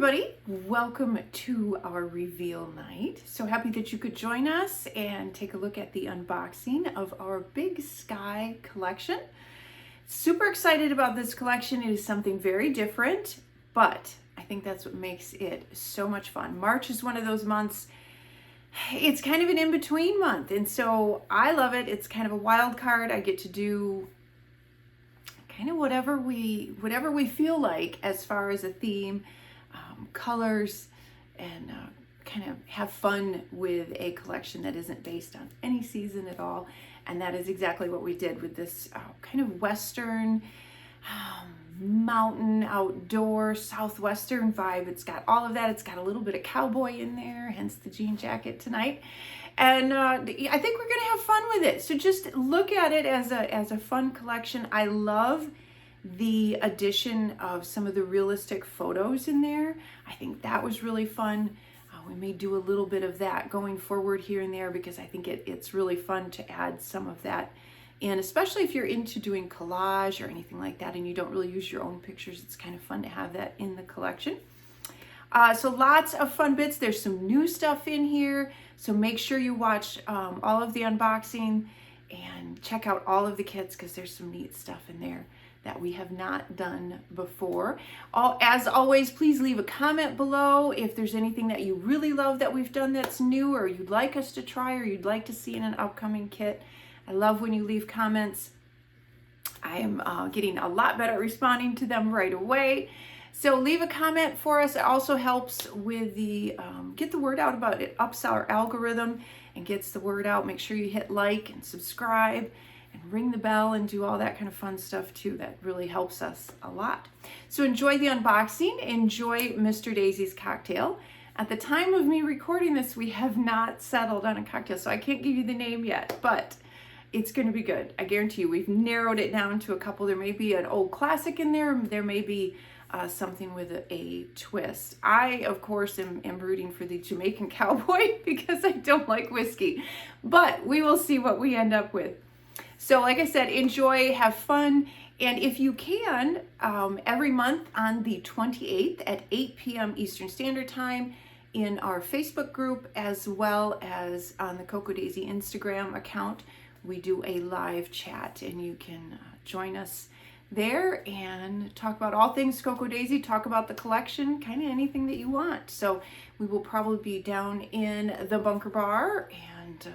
everybody, welcome to our reveal night. So happy that you could join us and take a look at the unboxing of our Big Sky collection. Super excited about this collection. It is something very different, but I think that's what makes it so much fun. March is one of those months, it's kind of an in-between month, and so I love it. It's kind of a wild card. I get to do kind of whatever we feel like as far as a theme, colors, and kind of have fun with a collection that isn't based on any season at all. And that is exactly what we did with this kind of Western, mountain, outdoor, Southwestern vibe. It's got all of that. It's got a little bit of cowboy in there, hence the jean jacket tonight. And I think we're going to have fun with it. So just look at it as a fun collection. I love the addition of some of the realistic photos in there. I think that was really fun. We may do a little bit of that going forward here and there, because I think it's really fun to add some of that in, especially if you're into doing collage or anything like that and you don't really use your own pictures. It's kind of fun to have that in the collection. So lots of fun bits. There's some new stuff in here, so make sure you watch all of the unboxing and check out all of the kits, because there's some neat stuff in there that we have not done before. As always, please leave a comment below if there's anything that you really love that we've done that's new, or you'd like us to try, or you'd like to see in an upcoming kit. I love when you leave comments. I am getting a lot better at responding to them right away. So leave a comment for us. It also helps with the get the word out about it. Ups our algorithm and gets the word out. Make sure you hit like and subscribe and ring the bell and do all that kind of fun stuff too. That really helps us a lot. So enjoy the unboxing. Enjoy Mr. Daisy's cocktail. At the time of me recording this, we have not settled on a cocktail, so I can't give you the name yet, but it's going to be good. I guarantee you. We've narrowed it down to a couple. There may be an old classic in there. There may be something with a twist. I, of course, am rooting for the Jamaican cowboy because I don't like whiskey, but we will see what we end up with. So like I said, enjoy, have fun, and if you can, every month on the 28th at 8 p.m. Eastern Standard Time in our Facebook group, as well as on the Coco Daisy Instagram account, we do a live chat, and you can join us there and talk about all things Coco Daisy, talk about the collection, kind of anything that you want. So we will probably be down in the Bunker Bar and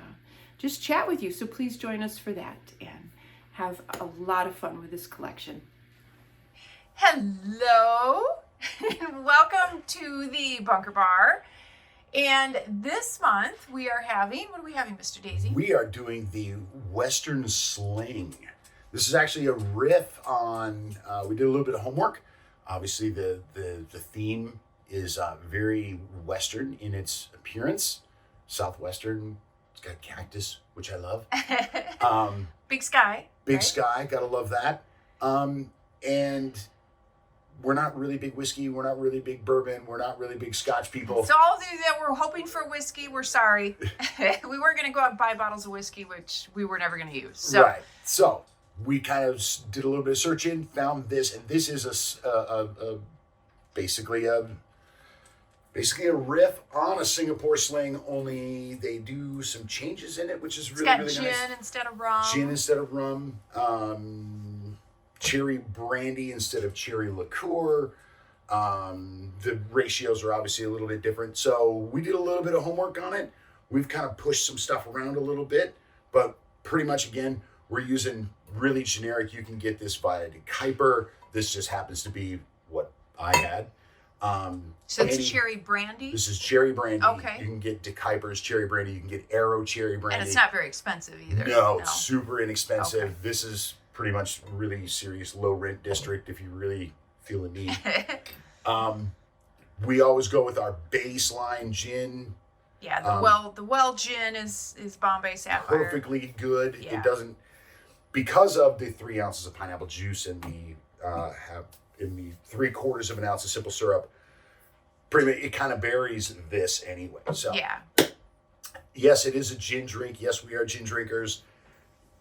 just chat with you. So please join us for that and have a lot of fun with this collection. Hello and welcome to the Bunker Bar. And this month we are having, what are we having, Mr. Daisy? We are doing the Western Sling. This is actually a riff on, we did a little bit of homework. Obviously the theme is very Western in its appearance. Southwestern, it's got cactus, which I love. Big Sky. Big right? Sky, gotta love that. And we're not really big whiskey, we're not really big bourbon, we're not really big Scotch people. So all of you that were hoping for whiskey, we're sorry. We weren't going to go out and buy bottles of whiskey, which we were never going to use. So. Right. So we kind of did a little bit of searching, found this, and this is basically a riff on a Singapore Sling, only they do some changes in it, which is really, really nice. It's got gin instead of rum. Gin instead of rum. Cherry brandy instead of cherry liqueur. The ratios are obviously a little bit different. So we did a little bit of homework on it. We've kind of pushed some stuff around a little bit, but pretty much, again, we're using really generic. You can get this via the Kuiper. This just happens to be what I had. So it's cherry brandy? This is cherry brandy. Okay. You can get De Kuiper's cherry brandy. You can get Arrow cherry brandy. And it's not very expensive either. No, it's super inexpensive. Okay. This is pretty much really serious low rent district if you really feel a need. We always go with our baseline gin. Yeah, the well gin is Bombay Sapphire. Perfectly good. Yeah. It doesn't, because of the 3 ounces of pineapple juice and the 3/4 of an ounce of simple syrup. Pretty much, it kind of buries this anyway. So yeah. Yes, it is a gin drink. Yes, we are gin drinkers.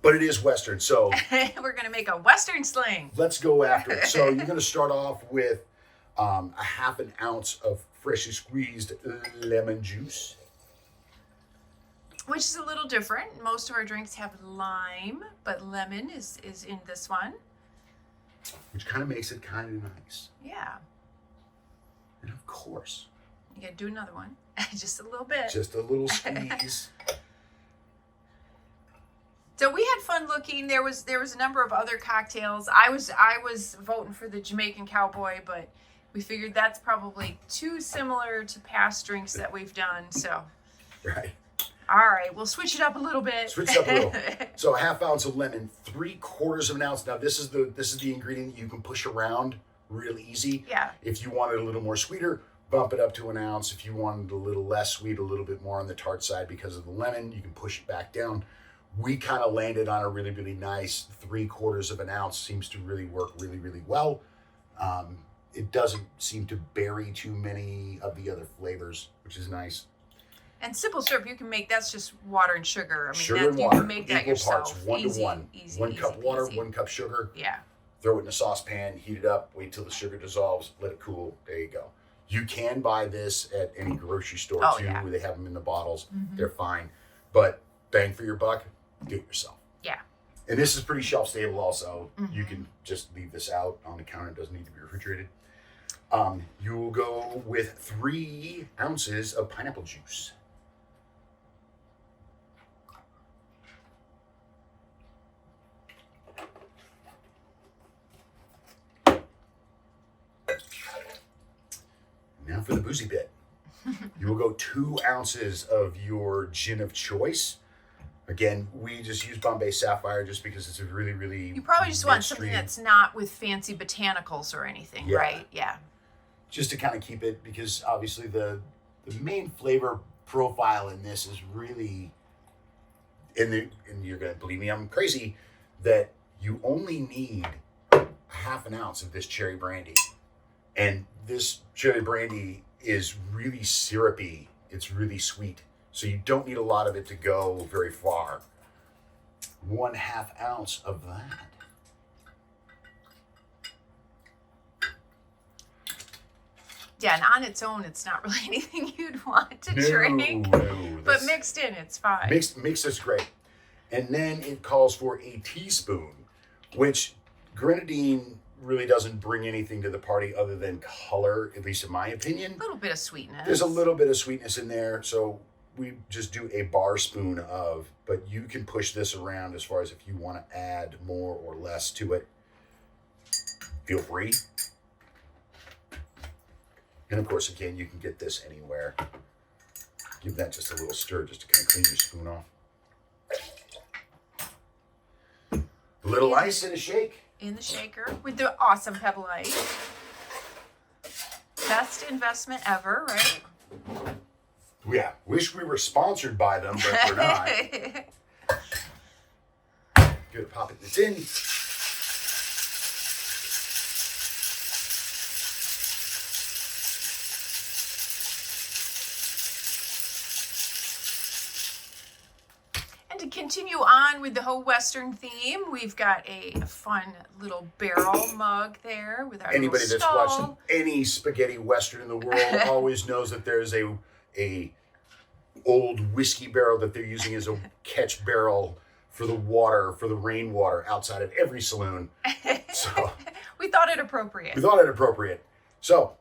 But it is Western, so we're going to make a Western Sling. Let's go after it. So you're going to start off with a half an ounce of freshly squeezed lemon juice. Which is a little different. Most of our drinks have lime, but lemon is in this one. Which kind of makes it kind of nice. Yeah. And of course, you gotta do another one. Just a little bit. Just a little squeeze. So we had fun looking. There was a number of other cocktails. I was voting for the Jamaican Cowboy, but we figured that's probably too similar to past drinks that we've done. So, right. All right, we'll switch it up a little bit. Switch it up a little. So a half ounce of lemon, 3/4 of an ounce. Now this is the ingredient you can push around real easy. Yeah. If you want it a little more sweeter, bump it up to an ounce. If you wanted a little less sweet, a little bit more on the tart side because of the lemon, you can push it back down. We kind of landed on a really, really nice 3/4 of an ounce. Seems to really work really, really well. It doesn't seem to bury too many of the other flavors, which is nice. And simple syrup, you can make, that's just water and sugar. I mean, Sugar and you water, can make that equal yourself. parts, 1 to 1. Easy, 1 cup water, easy. 1 cup sugar. Yeah. Throw it in a saucepan, heat it up, wait till the sugar dissolves, let it cool. There you go. You can buy this at any grocery store too, yeah. where they have them in the bottles. Mm-hmm. They're fine. But bang for your buck, do it yourself. Yeah. And this is pretty shelf stable also. Mm-hmm. You can just leave this out on the counter. It doesn't need to be refrigerated. You will go with 3 ounces of pineapple juice. Now for the boozy bit. You will go 2 ounces of your gin of choice. Again, we just use Bombay Sapphire just because it's a really, really You probably just want something midstream. that's not with fancy botanicals or anything, Yeah. right? Yeah. Just to kind of keep it, because obviously the main flavor profile in this is really, and you're going to believe me, I'm crazy, that you only need half an ounce of this cherry brandy. And this cherry brandy is really syrupy. It's really sweet. So you don't need a lot of it to go very far. 1/2 ounce of that. Yeah, and on its own, it's not really anything you'd want to drink. No, But mixed in, it's fine. Mixed is great. And then it calls for a teaspoon, which grenadine really doesn't bring anything to the party other than color, at least in my opinion. A little bit of sweetness. There's a little bit of sweetness in there, so we just do a bar spoon of, but you can push this around as far as if you want to add more or less to it. Feel free. And of course, again, you can get this anywhere. Give that just a little stir just to kind of clean your spoon off. A little ice and a shake. In the shaker with the awesome Pebble Ice. Best investment ever, right? Yeah, wish we were sponsored by them, but we're not. Good, pop it in the tin. And to continue on with the whole Western theme, we've got a fun little barrel mug there with our Anybody little that's watched skull. any spaghetti western in the world always knows that there's a old whiskey barrel that they're using as a catch barrel for the water, for the rainwater outside of every saloon. So We thought it appropriate. we thought it appropriate. So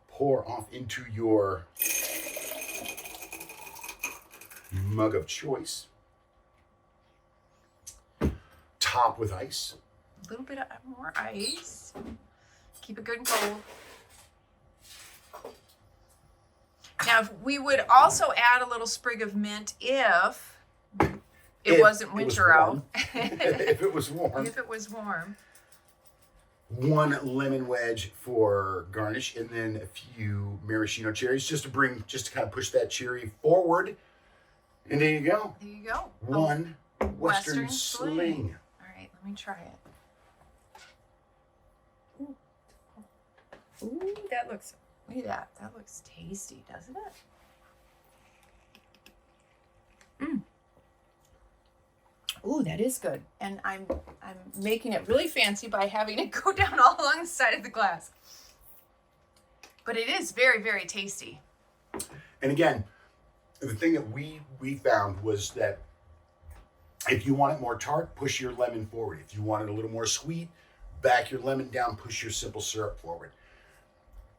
pour off into your mug of choice. Top with ice. A little bit more ice. Keep it good and cold. Now, we would also add a little sprig of mint if it wasn't winter out. If it was warm. If it was warm. 1 lemon wedge for garnish, and then a few maraschino cherries just to kind of push that cherry forward. And there you go. There you go. One Western Western Sling. Sling. All right, let me try it. Ooh, that looks, look at that. That looks tasty, doesn't it? Ooh, that is good. And I'm making it really fancy by having it go down all along the side of the glass. But it is very, very tasty. And again, the thing that we found was that if you want it more tart, push your lemon forward. If you want it a little more sweet, back your lemon down, push your simple syrup forward.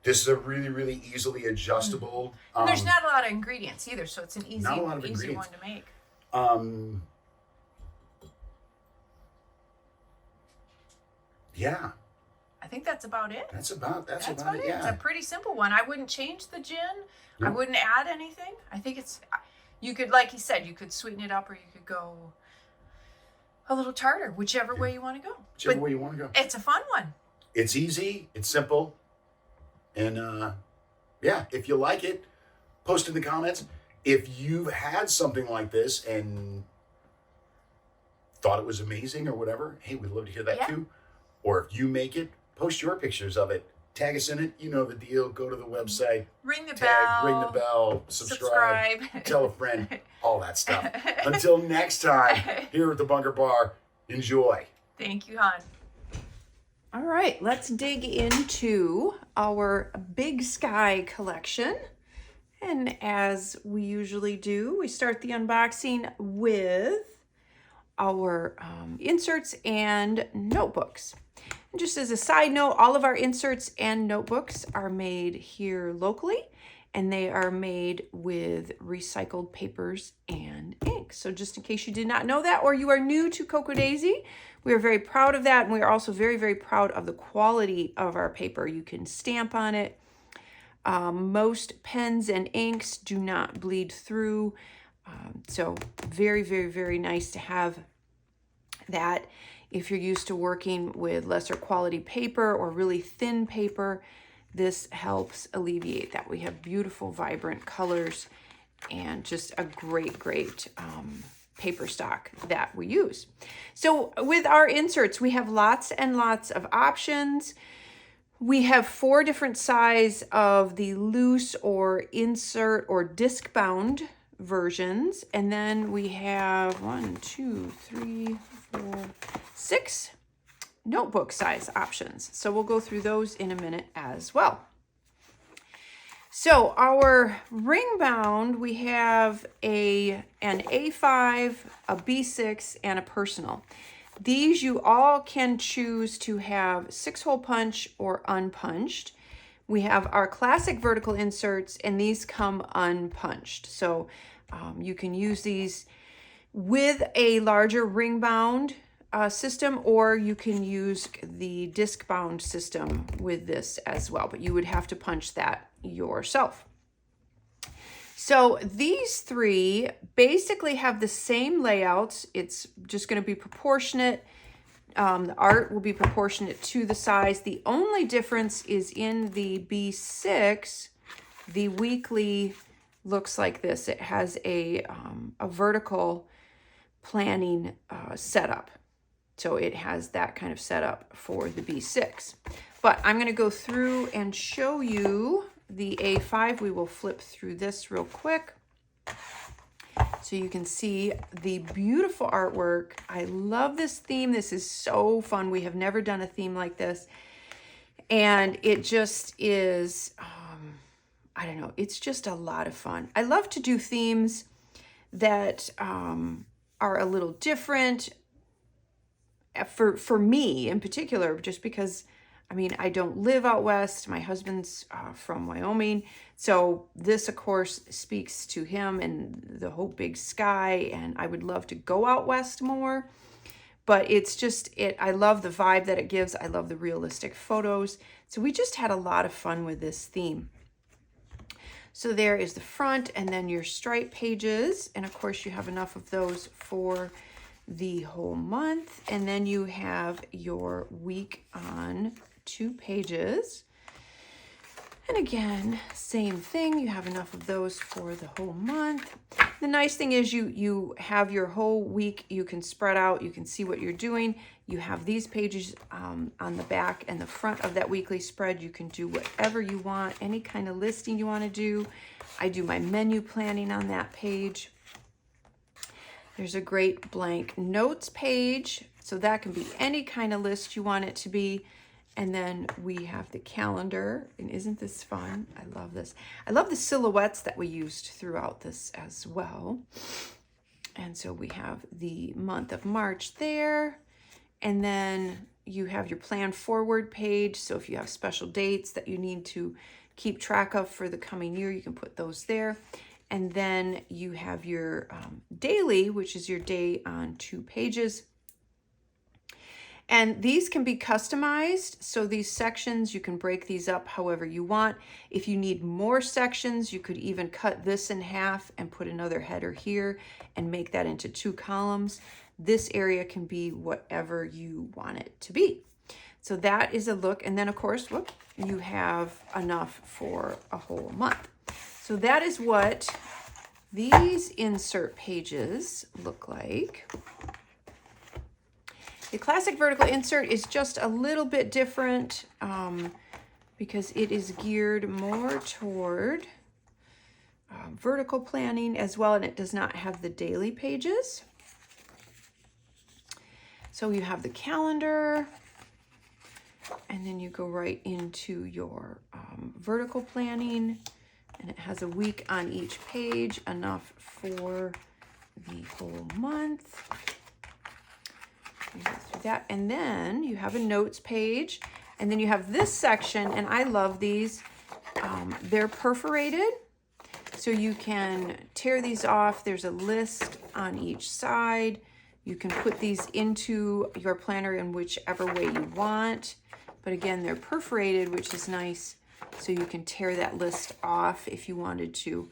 This is a really, really easily adjustable. And there's not a lot of ingredients either, so it's an easy one to make. Yeah. I think that's about it. That's about it. Yeah. It's a pretty simple one. I wouldn't change the gin. Nope. I wouldn't add anything. I think you could, like you said, you could sweeten it up, or you could go a little tartar, whichever way you want to go. Whichever way you want to go. It's a fun one. It's easy. It's simple. And yeah, if you like it, post in the comments. If you've had something like this and thought it was amazing or whatever, hey, we'd love to hear that too. Or if you make it, post your pictures of it. Tag us in it. You know the deal. Go to the website. Ring the bell. Subscribe. Tell a friend. All that stuff. Until next time, here at the Bunker Bar, enjoy. Thank you, hon. All right, let's dig into our Big Sky collection. And as we usually do, we start the unboxing with our inserts and notebooks. And just as a side note, all of our inserts and notebooks are made here locally, and they are made with recycled papers and ink. So just in case you did not know that, or you are new to Cocoa Daisy, we are very proud of that, and we are also very, very proud of the quality of our paper. You can stamp on it. Most pens and inks do not bleed through. So very, very, very nice to have that. If you're used to working with lesser quality paper or really thin paper, this helps alleviate that. We have beautiful, vibrant colors and just a great, great paper stock that we use. So with our inserts, we have lots and lots of options. We have 4 different sizes of the loose or insert or disc bound versions. And then we have 6 notebook size options. So we'll go through those in a minute as well. So our ring bound, we have an A5, a B6, and a personal. These you all can choose to have 6-hole punch or unpunched. We have our classic vertical inserts, and these come unpunched. So you can use these with a larger ring bound system, or you can use the disc bound system with this as well, but you would have to punch that yourself. So these 3 basically have the same layouts. It's just going to be proportionate. The art will be proportionate to the size. The only difference is in the B6, the weekly looks like this. It has a vertical planning setup. So it has that kind of setup for the B6. But I'm going to go through and show you the A5. We will flip through this real quick so you can see the beautiful artwork. I love this theme. This is so fun. We have never done a theme like this. And it just is, I don't know, it's just a lot of fun. I love to do themes that are a little different. For me in particular, just because, I mean, I don't live out west. My husband's from Wyoming. So this, of course, speaks to him and the whole big sky. And I would love to go out west more. But it's just, I love the vibe that it gives. I love the realistic photos. So we just had a lot of fun with this theme. So there is the front and then your stripe pages. And of course, you have enough of those for the whole month. And then you have your week on 2 pages. And again, same thing, you have enough of those for the whole month. The nice thing is you have your whole week, you can spread out, you can see what you're doing. You have these pages on the back and the front of that weekly spread. You can do whatever you want, any kind of listing you want to do. I do my menu planning on that page. There's a great blank notes page. So that can be any kind of list you want it to be. And then we have the calendar, and isn't this fun? I love this. I love the silhouettes that we used throughout this as well. And so we have the month of March there, and then you have your plan forward page. So if you have special dates that you need to keep track of for the coming year, you can put those there. And then you have your daily, which is your day on 2 pages. And these can be customized. So these sections, you can break these up however you want. If you need more sections, you could even cut this in half and put another header here and make that into 2 columns. This area can be whatever you want it to be. So that is a look. And then of course, whoop, you have enough for a whole month. So that is what these insert pages look like. The classic vertical insert is just a little bit different because it is geared more toward vertical planning as well, and it does not have the daily pages. So you have the calendar, and then you go right into your vertical planning, and it has a week on each page, enough for the whole month. You go through that, and then you have a notes page, and then you have this section, and I love these. They're perforated, so you can tear these off. There's a list on each side. You can put these into your planner in whichever way you want, but again, they're perforated, which is nice, so you can tear that list off if you wanted to.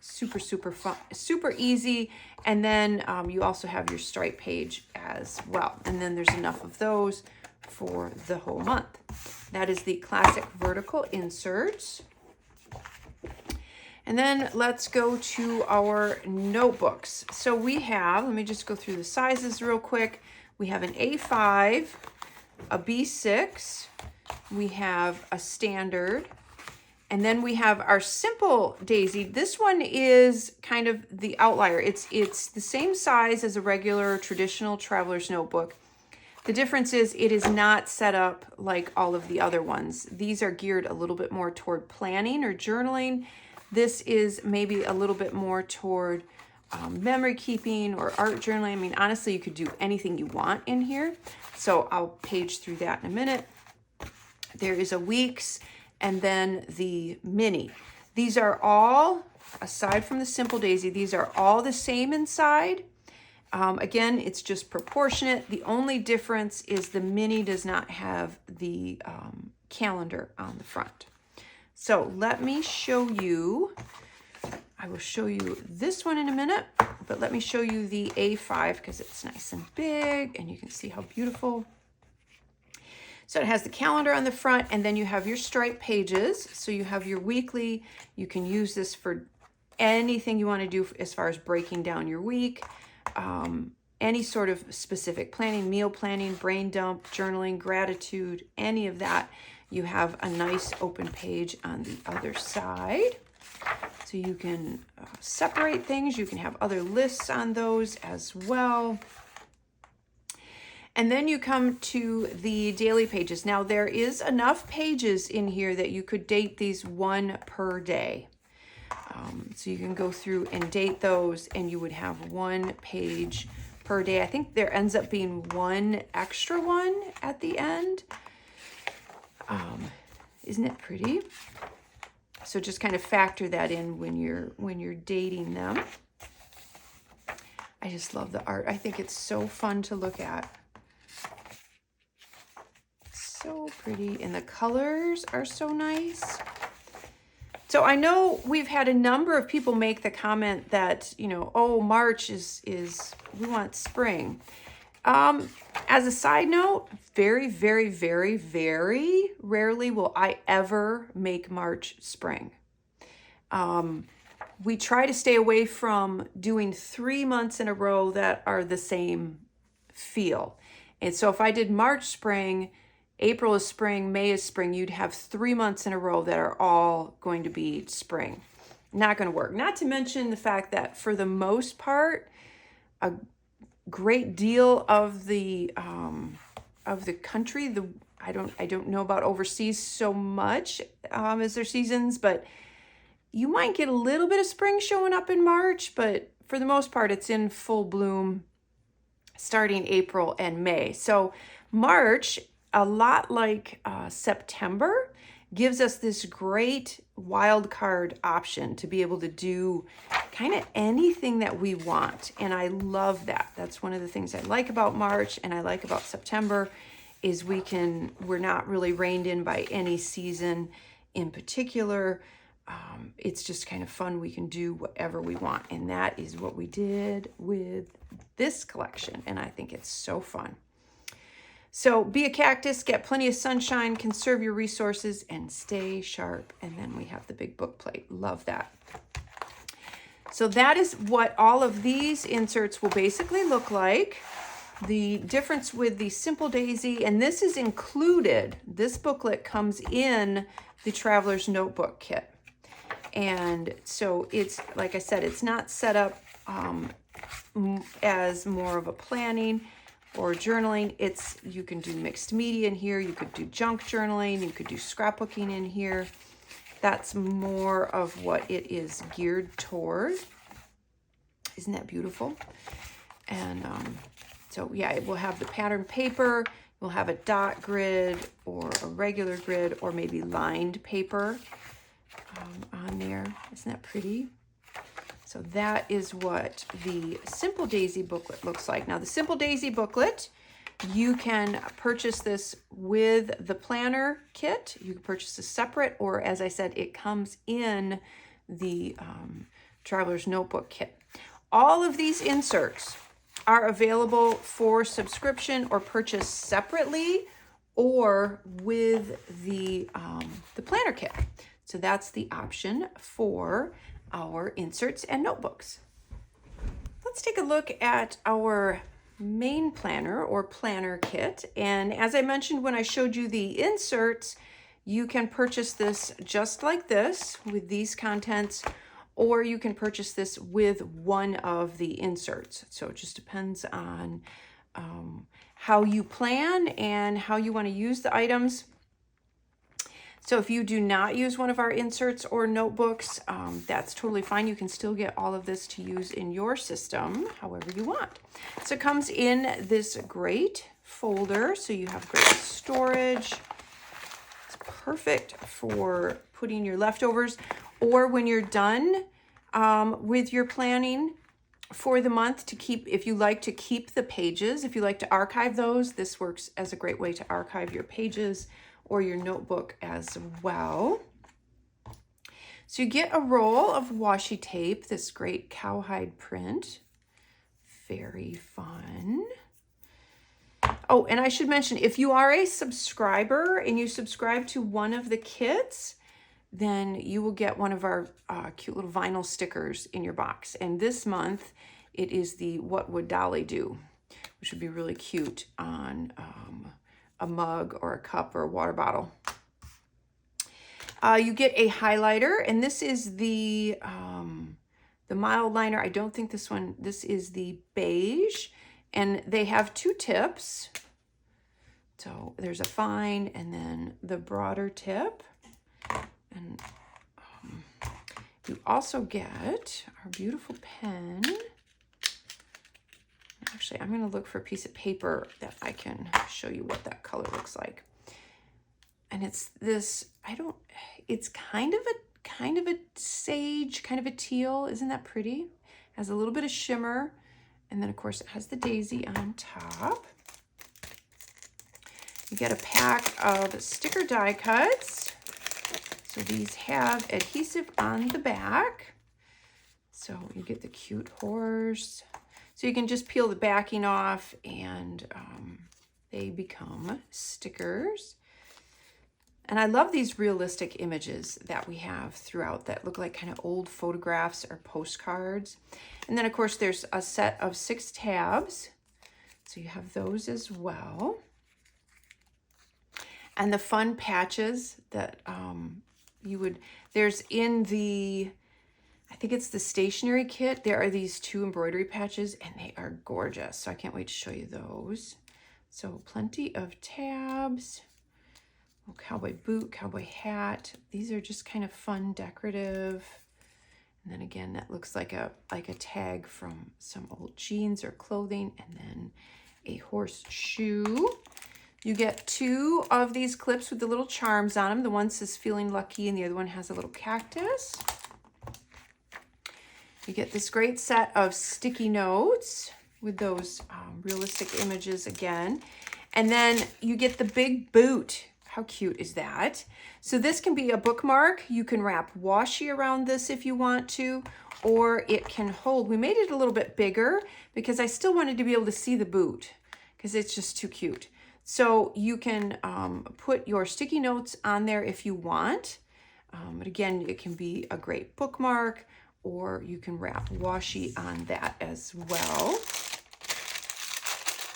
Super fun, super easy. And then you also have your stripe page as well. And then there's enough of those for the whole month. That is the classic vertical inserts. And then let's go to our notebooks. So we have, let me just go through the sizes real quick. We have an A5, a B6, we have a standard, and then we have our simple daisy. This one is kind of the outlier. It's the same size as a regular traditional traveler's notebook. The difference is it is not set up like all of the other ones. These are geared a little bit more toward planning or journaling. This is maybe a little bit more toward memory keeping or art journaling. I mean, honestly, you could do anything you want in here. So I'll page through that in a minute. There is a weeks, and then the mini. These are all, aside from the simple daisy, these are all the same inside. Again, it's just proportionate. The only difference is the mini does not have the calendar on the front. So let me show you, I will show you this one in a minute, but let me show you the A5 because it's nice and big and you can see how beautiful. So it has the calendar on the front, and then you have your stripe pages. So you have your weekly. You can use this for anything you want to do as far as breaking down your week, any sort of specific planning, meal planning, brain dump, journaling, gratitude, any of that. You have a nice open page on the other side. So you can separate things. You can have other lists on those as well. And then you come to the daily pages. Now there is enough pages in here that you could date these 1 per day. So you can go through and date those, and you would have 1 page per day. I think there ends up being 1 extra one at the end. Isn't it pretty? So just kind of factor that in when you're dating them. I just love the art. I think it's so fun to look at. So pretty, and the colors are so nice. So I know we've had a number of people make the comment that, you know, oh, March is we want spring. As a side note, very, very, very, very rarely will I ever make March spring. We try to stay away from doing 3 months in a row that are the same feel. And so if I did March spring, April is spring, May is spring, you'd have 3 months in a row that are all going to be spring. Not going to work. Not to mention the fact that for the most part, a great deal of the country, I don't know about overseas so much as their seasons, but you might get a little bit of spring showing up in March, but for the most part, it's in full bloom starting April and May. So March, a lot like September, gives us this great wild card option to be able to do kind of anything that we want. And I love that. That's one of the things I like about March and I like about September is we're not really reined in by any season in particular. It's just kind of fun. We can do whatever we want. And that is what we did with this collection. And I think it's so fun. So be a cactus, get plenty of sunshine, conserve your resources, and stay sharp. And then we have the big book plate. Love that. So that is what all of these inserts will basically look like. The difference with the Simple Daisy, and this is included, this booklet comes in the Traveler's Notebook Kit. And so it's, like I said, it's not set up as more of a planning or journaling. You can do mixed media in here. You could do junk journaling. You could do scrapbooking in here. That's more of what it is geared toward. Isn't that beautiful? And so yeah, it will have the pattern paper. We'll have a dot grid or a regular grid or maybe lined paper on there. Isn't that pretty? So that is what the Simple Daisy booklet looks like. Now the Simple Daisy booklet, you can purchase this with the planner kit. You can purchase this separate, or as I said, it comes in the Traveler's Notebook Kit. All of these inserts are available for subscription or purchase separately or with the planner kit. So that's the option for our inserts and notebooks. Let's take a look at our main planner or planner kit. And as I mentioned when I showed you the inserts, you can purchase this just like this with these contents, or you can purchase this with one of the inserts. So it just depends on how you plan and how you want to use the items. So if you do not use one of our inserts or notebooks, that's totally fine. You can still get all of this to use in your system however you want. So it comes in this great folder. So you have great storage. It's perfect for putting your leftovers, or when you're done with your planning for the month, to keep, if you like to keep the pages, if you like to archive those, this works as a great way to archive your pages or your notebook as well. So you get a roll of washi tape, this great cowhide print. Very fun. Oh, and I should mention, if you are a subscriber and you subscribe to one of the kits, then you will get one of our cute little vinyl stickers in your box. And this month, it is the What Would Dolly Do, which would be really cute on a mug or a cup or a water bottle. You get a highlighter, and this is the mild liner. I don't think this is the beige, and they have two tips. So there's a fine and then the broader tip. And you also get our beautiful pen. Actually, I'm going to look for a piece of paper that I can show you what that color looks like. And it's this, it's kind of a sage, kind of a teal. Isn't that pretty? Has a little bit of shimmer. And then of course it has the daisy on top. You get a pack of sticker die cuts. So these have adhesive on the back. So you get the cute horse. So you can just peel the backing off and they become stickers. And I love these realistic images that we have throughout that look like kind of old photographs or postcards. And then of course there's a set of 6 tabs. So you have those as well. And the fun patches that there's in the, I think it's the Stationery Kit, there are these 2 embroidery patches and they are gorgeous. So I can't wait to show you those. So plenty of tabs. cowboy boot, cowboy hat. These are just kind of fun, decorative. And then again, that looks like a tag from some old jeans or clothing, and then a horseshoe. You get 2 of these clips with the little charms on them. The one says feeling lucky and the other one has a little cactus. You get this great set of sticky notes with those realistic images again. And then you get the big boot. How cute is that? So this can be a bookmark. You can wrap washi around this if you want to, or it can hold. We made it a little bit bigger because I still wanted to be able to see the boot because it's just too cute. So you can put your sticky notes on there if you want. But again, it can be a great bookmark, or you can wrap washi on that as well.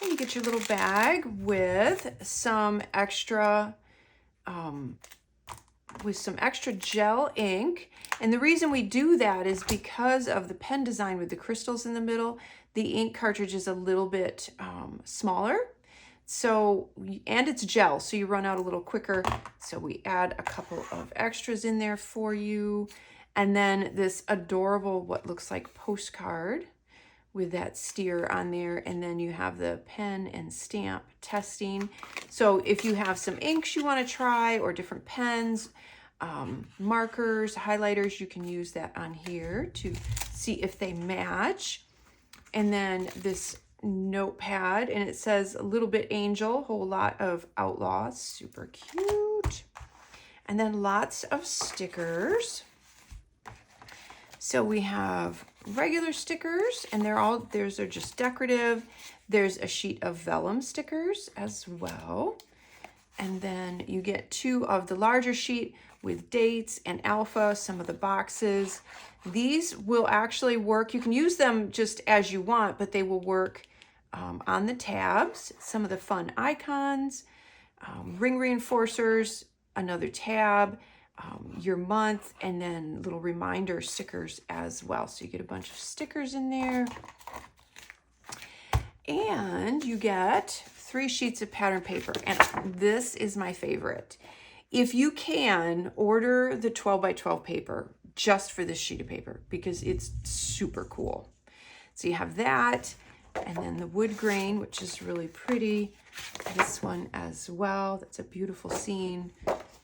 And you get your little bag with some extra gel ink. And the reason we do that is because of the pen design with the crystals in the middle. The ink cartridge is a little bit smaller. So, and it's gel, so you run out a little quicker. So we add a couple of extras in there for you. And then this adorable, what looks like postcard with that steer on there. And then you have the pen and stamp testing. So if you have some inks you want to try, or different pens, markers, highlighters, you can use that on here to see if they match. And then this notepad, and it says a little bit angel, whole lot of outlaw, super cute. And then lots of stickers. So we have regular stickers, and theirs are just decorative. There's a sheet of vellum stickers as well. And then you get 2 of the larger sheet with dates and alpha, some of the boxes. These will actually work. You can use them just as you want, but they will work on the tabs. Some of the fun icons, ring reinforcers, another tab, your month, and then little reminder stickers as well. So you get a bunch of stickers in there. And you get 3 sheets of pattern paper. And this is my favorite. If you can, order the 12 by 12 paper just for this sheet of paper because it's super cool. So you have that, and then the wood grain, which is really pretty. This one as well. That's a beautiful scene.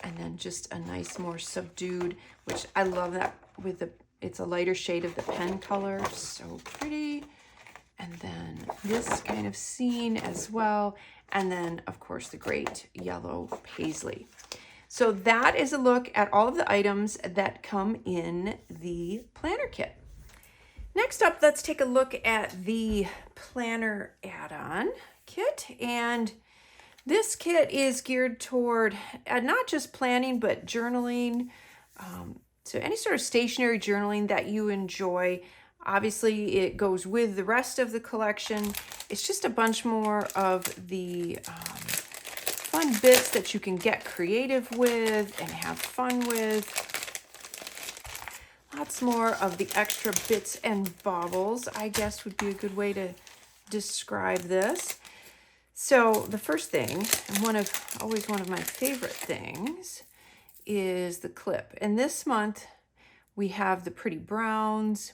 And then just a nice, more subdued, which I love that with it's a lighter shade of the pen color. So pretty. And then this kind of scene as well. And then, of course, the great yellow paisley. So that is a look at all of the items that come in the planner kit. Next up, let's take a look at the planner add-on kit. And this kit is geared toward not just planning, but journaling. So any sort of stationary journaling that you enjoy. Obviously, it goes with the rest of the collection. It's just a bunch more of the fun bits that you can get creative with and have fun with. Lots more of the extra bits and baubles, I guess would be a good way to describe this. So the first thing, and always one of my favorite things, is the clip. And this month we have the pretty browns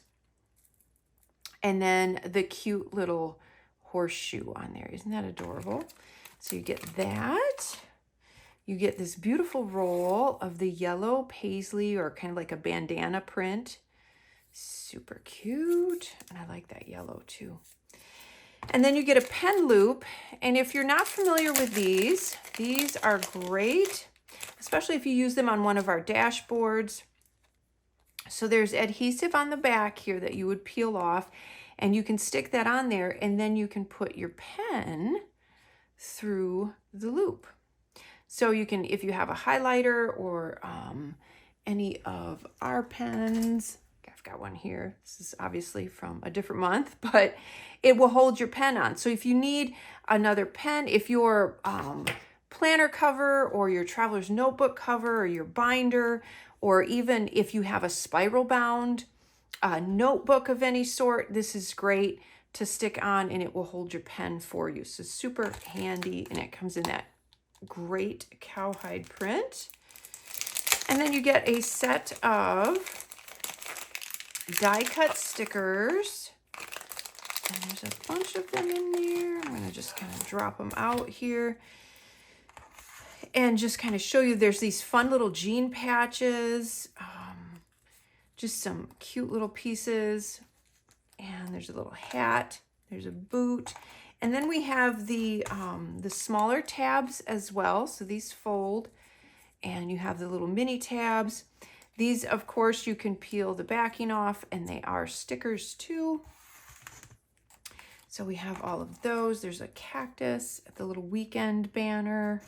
and then the cute little horseshoe on there. Isn't that adorable? So you get that. You get this beautiful roll of the yellow paisley, or kind of like a bandana print. Super cute. And I like that yellow too. And then you get a pen loop. And if you're not familiar with these are great, especially if you use them on one of our dashboards. So there's adhesive on the back here that you would peel off, and you can stick that on there, and then you can put your pen through the loop. So you can, if you have a highlighter or any of our pens, I've got one here. This is obviously from a different month, but it will hold your pen on. So if you need another pen, if your planner cover or your traveler's notebook cover or your binder, or even if you have a spiral bound notebook of any sort, this is great to stick on and it will hold your pen for you. So super handy, and it comes in that great cowhide print. And then you get a set of die cut stickers. And there's a bunch of them in there. I'm gonna just kind of drop them out here and just kind of show you there's these fun little jean patches, just some cute little pieces. And there's a little hat, there's a boot. And then we have the smaller tabs as well. So these fold and you have the little mini tabs. These, of course, you can peel the backing off and they are stickers too. So we have all of those. There's a cactus, the little weekend banner,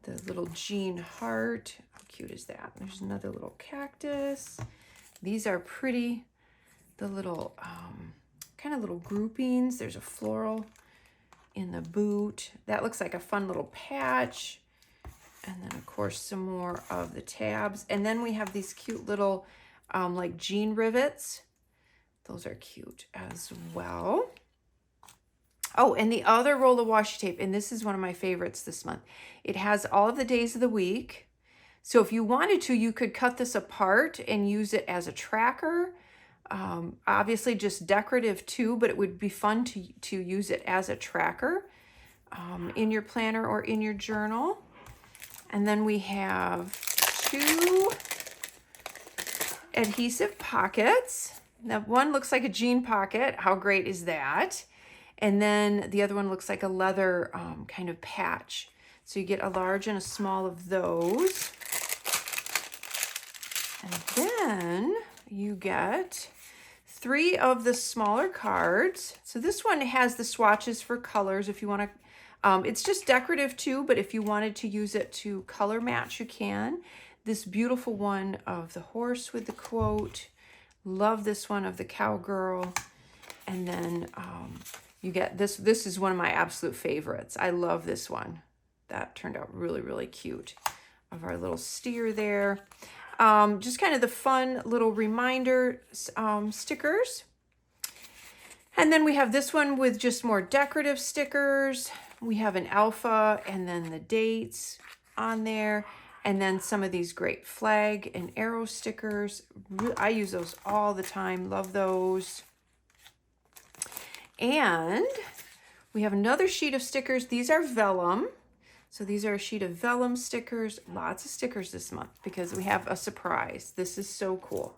the little jean heart. How cute is that? There's another little cactus. These are pretty. The little kind of little groupings. There's a floral in the boot. That looks like a fun little patch. And then, of course, some more of the tabs. And then we have these cute little like jean rivets. Those are cute as well. Oh, and the other roll of washi tape, and this is one of my favorites this month. It has all of the days of the week. So if you wanted to, you could cut this apart and use it as a tracker. Obviously just decorative too, but it would be fun to use it as a tracker in your planner or in your journal. And then we have 2 adhesive pockets. Now one looks like a jean pocket. How great is that? And then the other one looks like a leather kind of patch. So you get a large and a small of those. And then you get 3 of the smaller cards. So this one has the swatches for colors if you want to. It's just decorative too, but if you wanted to use it to color match, you can. This beautiful one of the horse with the quote. Love this one of the cowgirl. And then you get this. This is one of my absolute favorites. I love this one. That turned out really, really cute. Of our little steer there. Just kind of the fun little reminder stickers. And then we have this one with just more decorative stickers. We have an alpha and then the dates on there. And then some of these great flag and arrow stickers. I use those all the time. Love those. And we have another sheet of stickers. These are vellum. So these are a sheet of vellum stickers. Lots of stickers this month because we have a surprise. This is so cool.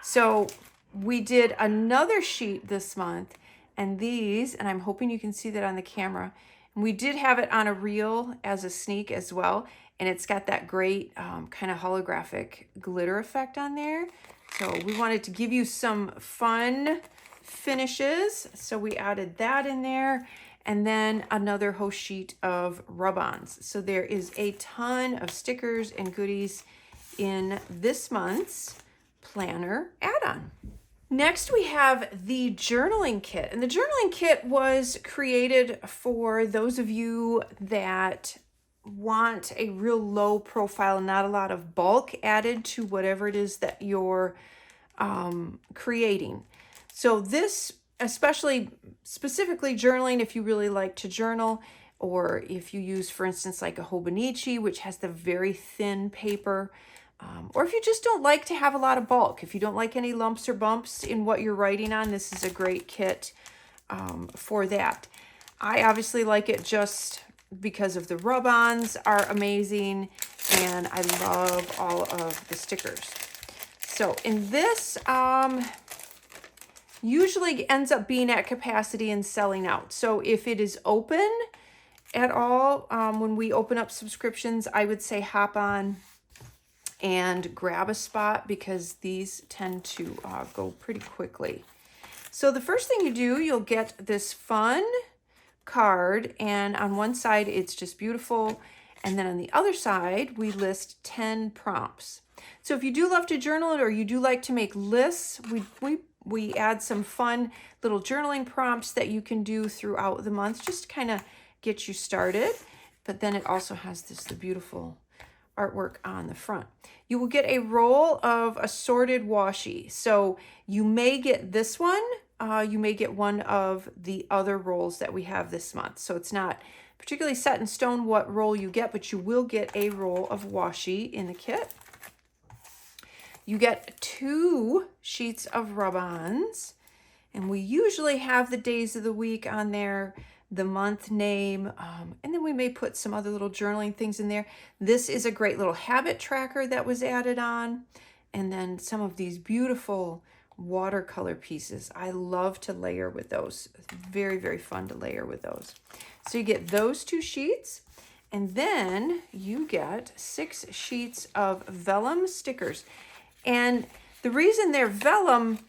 So we did another sheet this month, and these, and I'm hoping you can see that on the camera. And we did have it on a reel as a sneak as well. And it's got that great kind of holographic glitter effect on there. So we wanted to give you some fun finishes. So we added that in there. And then another whole sheet of rub-ons. So there is a ton of stickers and goodies in this month's planner add-on. Next, we have the journaling kit. And the journaling kit was created for those of you that want a real low profile, not a lot of bulk added to whatever it is that you're creating. So this, especially specifically journaling, if you really like to journal, or if you use, for instance, like a Hobonichi, which has the very thin paper, or if you just don't like to have a lot of bulk, if you don't like any lumps or bumps in what you're writing on, this is a great kit for that. I obviously like it just because of the rub-ons are amazing, and I love all of the stickers. So in this, usually ends up being at capacity and selling out. So if it is open at all, when we open up subscriptions, I would say hop on and grab a spot because these tend to go pretty quickly. So the first thing you do, you'll get this fun card, and on one side it's just beautiful, and then on the other side we list 10 prompts. So if you do love to journal it, or you do like to make lists, we add some fun little journaling prompts that you can do throughout the month just to kind of get you started. But then it also has the beautiful artwork on the front. You will get a roll of assorted washi. So you may get this one. You may get one of the other rolls that we have this month. So it's not particularly set in stone what roll you get, but you will get a roll of washi in the kit. You get 2 sheets of rub-ons, and we usually have the days of the week on there, the month name, and then we may put some other little journaling things in there. This is a great little habit tracker that was added on, and then some of these beautiful watercolor pieces. I love to layer with those. It's very, very fun to layer with those. So you get those 2 sheets, and then you get 6 sheets of vellum stickers. And the reason they're vellum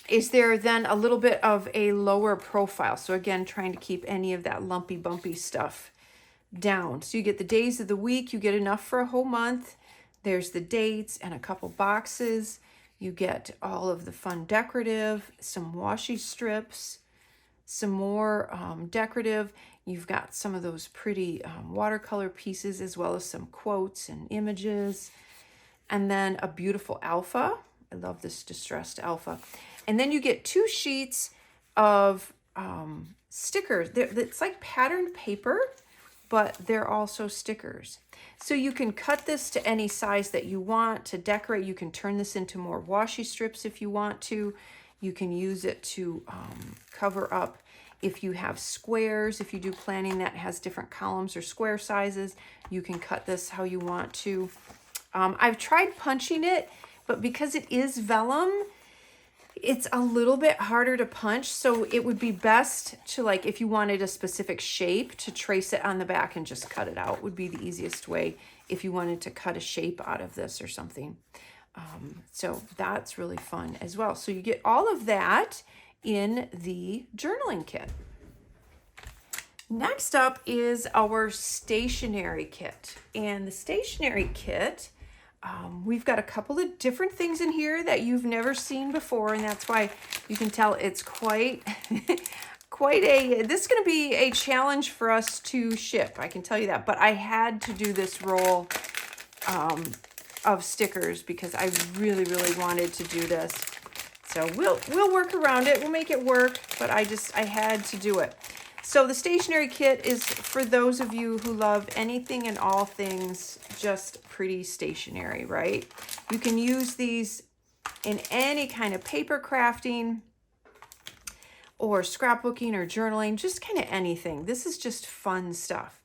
is they're then a little bit of a lower profile. So again, trying to keep any of that lumpy, bumpy stuff down. So you get the days of the week, you get enough for a whole month. There's the dates and a couple boxes. You get all of the fun decorative, some washi strips, some more decorative. You've got some of those pretty watercolor pieces, as well as some quotes and images. And then a beautiful alpha. I love this distressed alpha. And then you get 2 sheets of stickers. It's like patterned paper, but they're also stickers. So you can cut this to any size that you want to decorate. You can turn this into more washi strips if you want to. You can use it to cover up if you have squares. If you do planning that has different columns or square sizes, you can cut this how you want to. I've tried punching it, but because it is vellum, it's a little bit harder to punch. So it would be best to, like, if you wanted a specific shape, to trace it on the back and just cut it out would be the easiest way if you wanted to cut a shape out of this or something. So that's really fun as well. So you get all of that in the journaling kit. Next up is our stationery kit. And the stationery kit, we've got a couple of different things in here that you've never seen before, and that's why you can tell it's quite this is going to be a challenge for us to ship, I can tell you that. But I had to do this roll of stickers because I really, really wanted to do this. So we'll work around it. We'll make it work, but I had to do it. So the stationery kit is for those of you who love anything and all things just pretty stationery, right? You can use these in any kind of paper crafting or scrapbooking or journaling, just kind of anything. This is just fun stuff.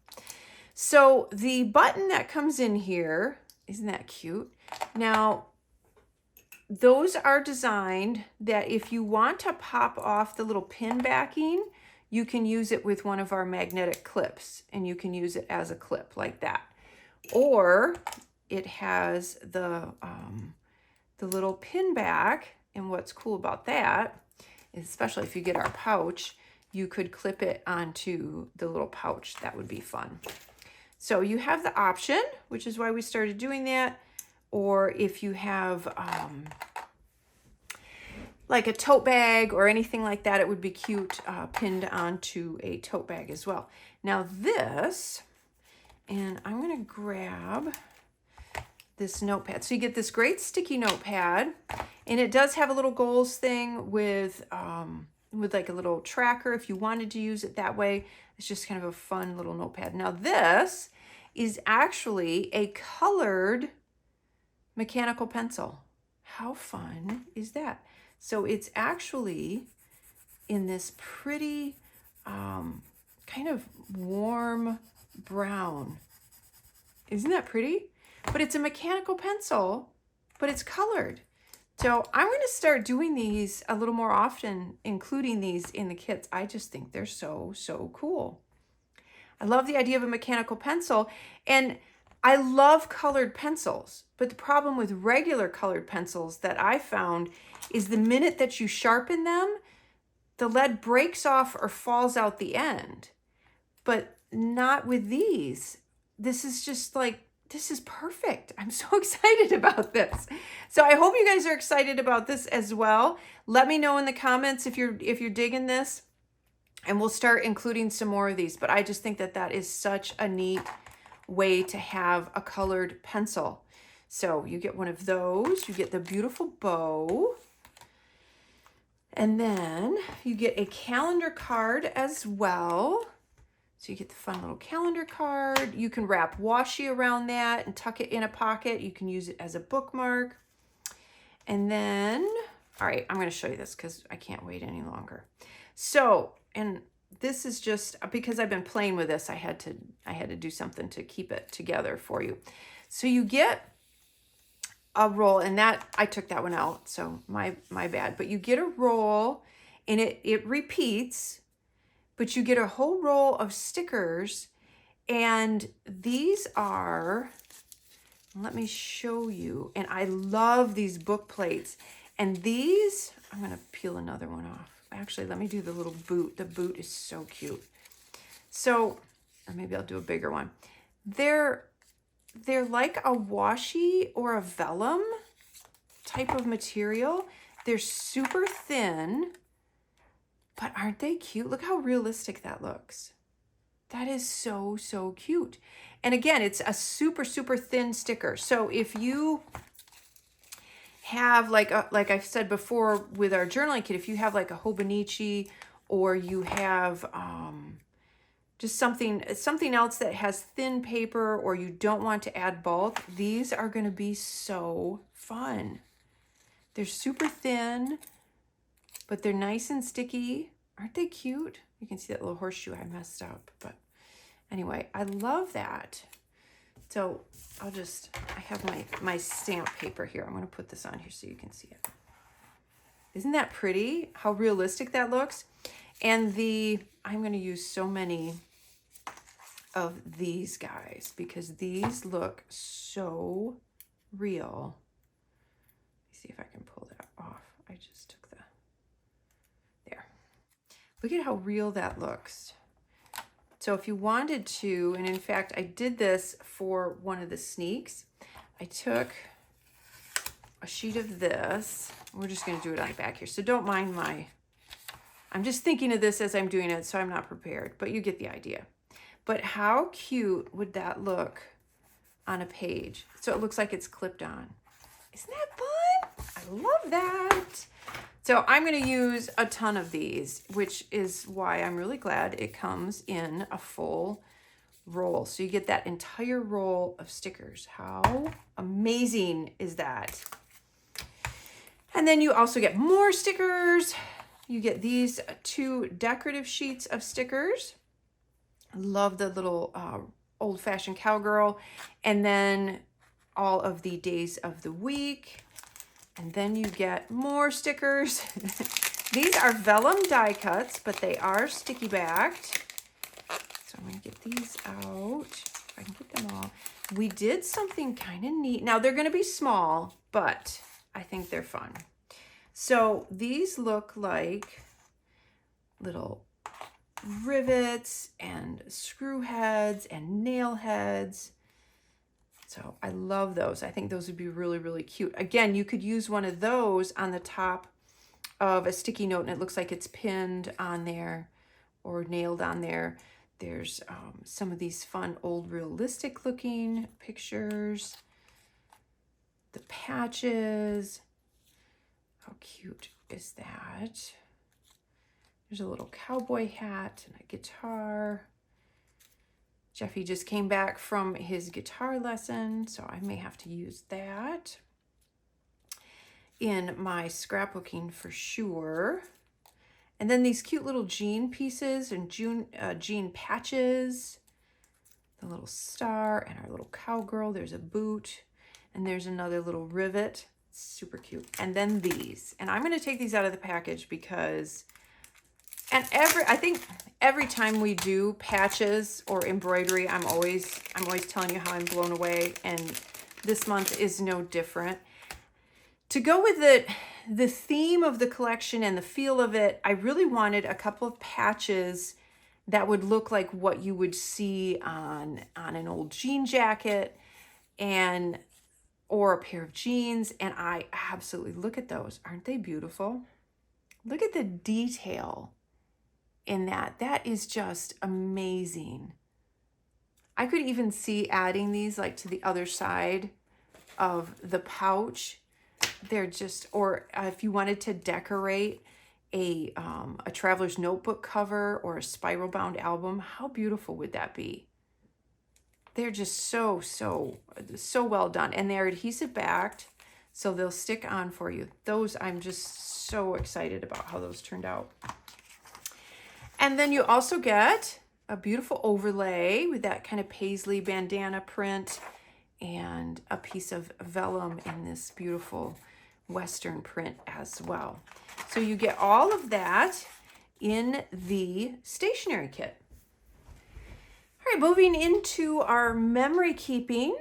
So the button that comes in here, isn't that cute? Now, those are designed that if you want to pop off the little pin backing, you can use it with one of our magnetic clips, and you can use it as a clip like that. Or it has the little pin back, and what's cool about that, especially if you get our pouch, you could clip it onto the little pouch. That would be fun. So you have the option, which is why we started doing that. Or if you have like a tote bag or anything like that, it would be cute pinned onto a tote bag as well. Now this, and I'm gonna grab this notepad. So you get this great sticky notepad, and it does have a little goals thing with like a little tracker if you wanted to use it that way. It's just kind of a fun little notepad. Now this is actually a colored mechanical pencil. How fun is that? So it's actually in this pretty kind of warm brown. Isn't that pretty? But it's a mechanical pencil, but it's colored. So I'm going to start doing these a little more often, including these in the kits. I just think they're so, so cool. I love the idea of a mechanical pencil, and I love colored pencils, but the problem with regular colored pencils that I found is the minute that you sharpen them, the lead breaks off or falls out the end. But not with these. This is just like, this is perfect. I'm so excited about this. So I hope you guys are excited about this as well. Let me know in the comments if you're digging this, and we'll start including some more of these. But I just think that that is such a neat way to have a colored pencil. So you get one of those, you get the beautiful bow, and then you get a calendar card as well. So you get the fun little calendar card. You can wrap washi around that and tuck it in a pocket. You can use it as a bookmark. And then, all right, I'm going to show you this because I can't wait any longer. So, and this is just because I've been playing with this, I had to do something to keep it together for you. So you get a roll, and that I took that one out, so my bad. But you get a roll, and it repeats, but you get a whole roll of stickers, and these are, let me show you. And I love these book plates, and these, I'm gonna peel another one off. Actually, let me do the little boot. The boot is so cute. So, or maybe I'll do a bigger one. They're like a washi or a vellum type of material. They're super thin, but aren't they cute? Look how realistic that looks. That is so, so cute. And again, it's a super, super thin sticker. So if you have like I've said before with our journaling kit, if you have like a Hobonichi, or you have just something else that has thin paper, or you don't want to add bulk, these are going to be so fun. They're super thin, but they're nice and sticky. Aren't they cute? You can see that little horseshoe I messed up, but anyway, I love that. So I have my stamp paper here. I'm going to put this on here so you can see it. Isn't that pretty? How realistic that looks? And I'm going to use so many of these guys because these look so real. Let me see if I can pull that off. I just took there. Look at how real that looks. So if you wanted to, and in fact, I did this for one of the sneaks. I took a sheet of this. We're just going to do it on the back here. So don't mind I'm just thinking of this as I'm doing it, so I'm not prepared, but you get the idea. But how cute would that look on a page? So it looks like it's clipped on. Isn't that fun? I love that. So I'm going to use a ton of these, which is why I'm really glad it comes in a full roll. So you get that entire roll of stickers. How amazing is that? And then you also get more stickers. You get these 2 decorative sheets of stickers. I love the little old-fashioned cowgirl. And then all of the days of the week. And then you get more stickers. These are vellum die cuts, but they are sticky backed. So I'm going to get these out. If I can get them all. We did something kind of neat. Now they're going to be small, but I think they're fun. So these look like little rivets and screw heads and nail heads. So I love those. I think those would be really, really cute. Again, you could use one of those on the top of a sticky note and it looks like it's pinned on there or nailed on there. There's some of these fun old realistic looking pictures. The patches. How cute is that? There's a little cowboy hat and a guitar. Jeffy just came back from his guitar lesson, so I may have to use that in my scrapbooking for sure. And then these cute little jean pieces and jean patches. The little star and our little cowgirl. There's a boot and there's another little rivet. Super cute. And then these. And I'm going to take these out of the package because... And I think every time we do patches or embroidery, I'm always telling you how I'm blown away, and this month is no different. To go with the theme of the collection and the feel of it, I really wanted a couple of patches that would look like what you would see on an old jean jacket or a pair of jeans, and I absolutely look at those. Aren't they beautiful? Look at the detail in that. That is just amazing. I could even see adding these like to the other side of the pouch. They're just, or if you wanted to decorate a traveler's notebook cover or a spiral bound album. How beautiful would that be? They're just so well done, and they're adhesive backed, so they'll stick on for you. Those, I'm just so excited about how those turned out. And then you also get a beautiful overlay with that kind of paisley bandana print and a piece of vellum in this beautiful Western print as well. So you get all of that in the stationery kit. All right, moving into our memory keeping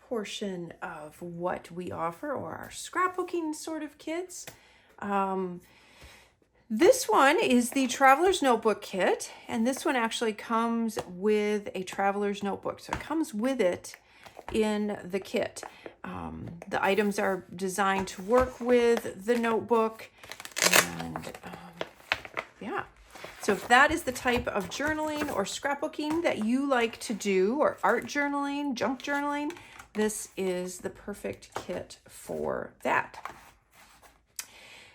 portion of what we offer, or our scrapbooking sort of kits. This one is the Traveler's Notebook Kit, and this one actually comes with a Traveler's Notebook. So it comes with it in the kit. The items are designed to work with the notebook, and yeah. So if that is the type of journaling or scrapbooking that you like to do, or art journaling, junk journaling, this is the perfect kit for that.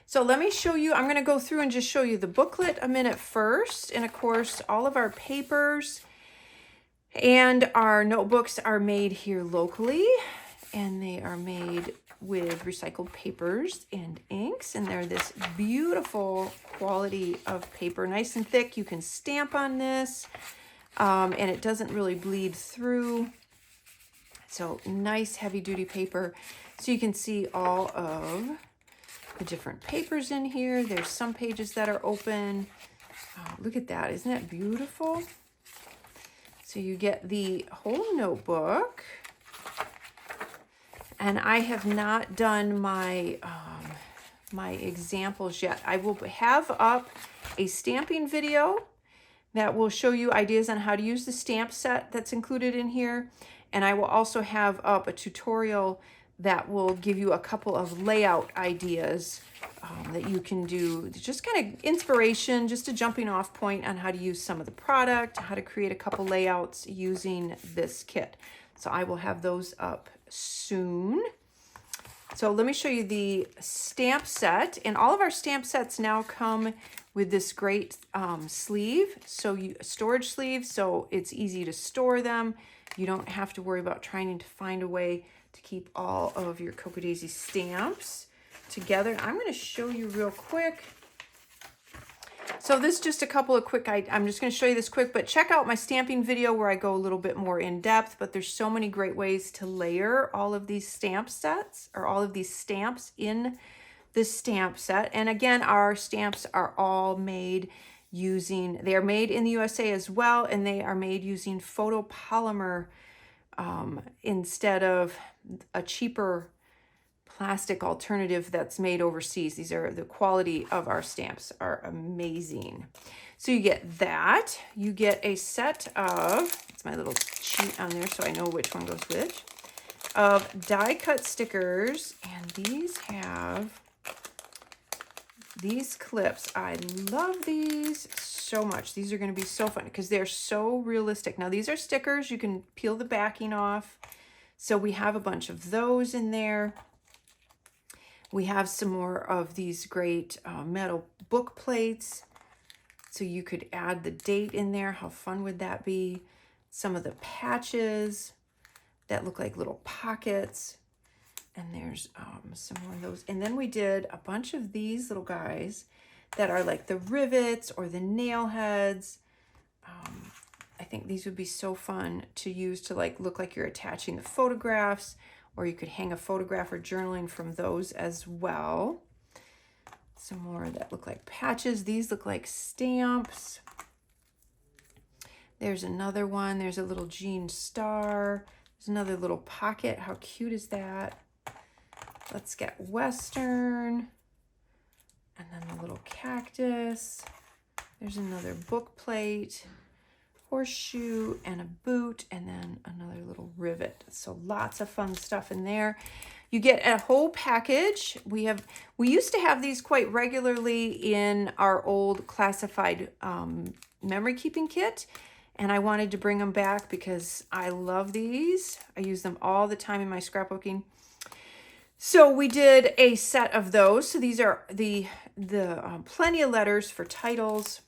So let me show you, I'm going to go through and just show you the booklet a minute first. And of course, all of our papers and our notebooks are made here locally, and they are made with recycled papers and inks, and they're this beautiful quality of paper, nice and thick. You can stamp on this, and it doesn't really bleed through. So nice heavy duty paper. So you can see all of the different papers in here. There's some pages that are open. Look at that, isn't that beautiful? So you get the whole notebook. And I have not done my my examples yet. I will have up a stamping video that will show you ideas on how to use the stamp set that's included in here. And I will also have up a tutorial that will give you a couple of layout ideas that you can do. Just kind of inspiration, just a jumping off point on how to use some of the product, how to create a couple layouts using this kit. So I will have those up soon. So let me show you the stamp set. And all of our stamp sets now come with this great sleeve. So storage sleeve, so it's easy to store them. You don't have to worry about trying to find a way to keep all of your Cocoa Daisy stamps together. I'm going to show you real quick. So this is just a couple of quick, I'm just going to show you this quick, but check out my stamping video where I go a little bit more in depth, but there's so many great ways to layer all of these stamp sets, or all of these stamps in this stamp set. And again, our stamps are all made using, they are made in the USA as well, and they are made using photopolymer instead of a cheaper plastic alternative that's made overseas. These are, the quality of our stamps are amazing. So you get that. You get a set of, it's my little sheet on there so I know which one goes which, of die cut stickers. And these have these clips. I love these so much. These are going to be so fun because they're so realistic. Now these are stickers. You can peel the backing off. So we have a bunch of those in there. We have some more of these great metal book plates. So you could add the date in there. How fun would that be? Some of the patches that look like little pockets. And there's some more of those. And then we did a bunch of these little guys that are like the rivets or the nail heads. I think these would be so fun to use to like look like you're attaching the photographs, or you could hang a photograph or journaling from those as well. Some more that look like patches. These look like stamps. There's another one. There's a little jean star. There's another little pocket. How cute is that? Let's get Western. And then the little cactus. There's another book plate, horseshoe, and a boot, and then another little rivet. So lots of fun stuff in there. You get a whole package. We used to have these quite regularly in our old classified memory keeping kit, and I wanted to bring them back because I love these. I use them all the time in my scrapbooking. So we did a set of those. So these are the plenty of letters for titles,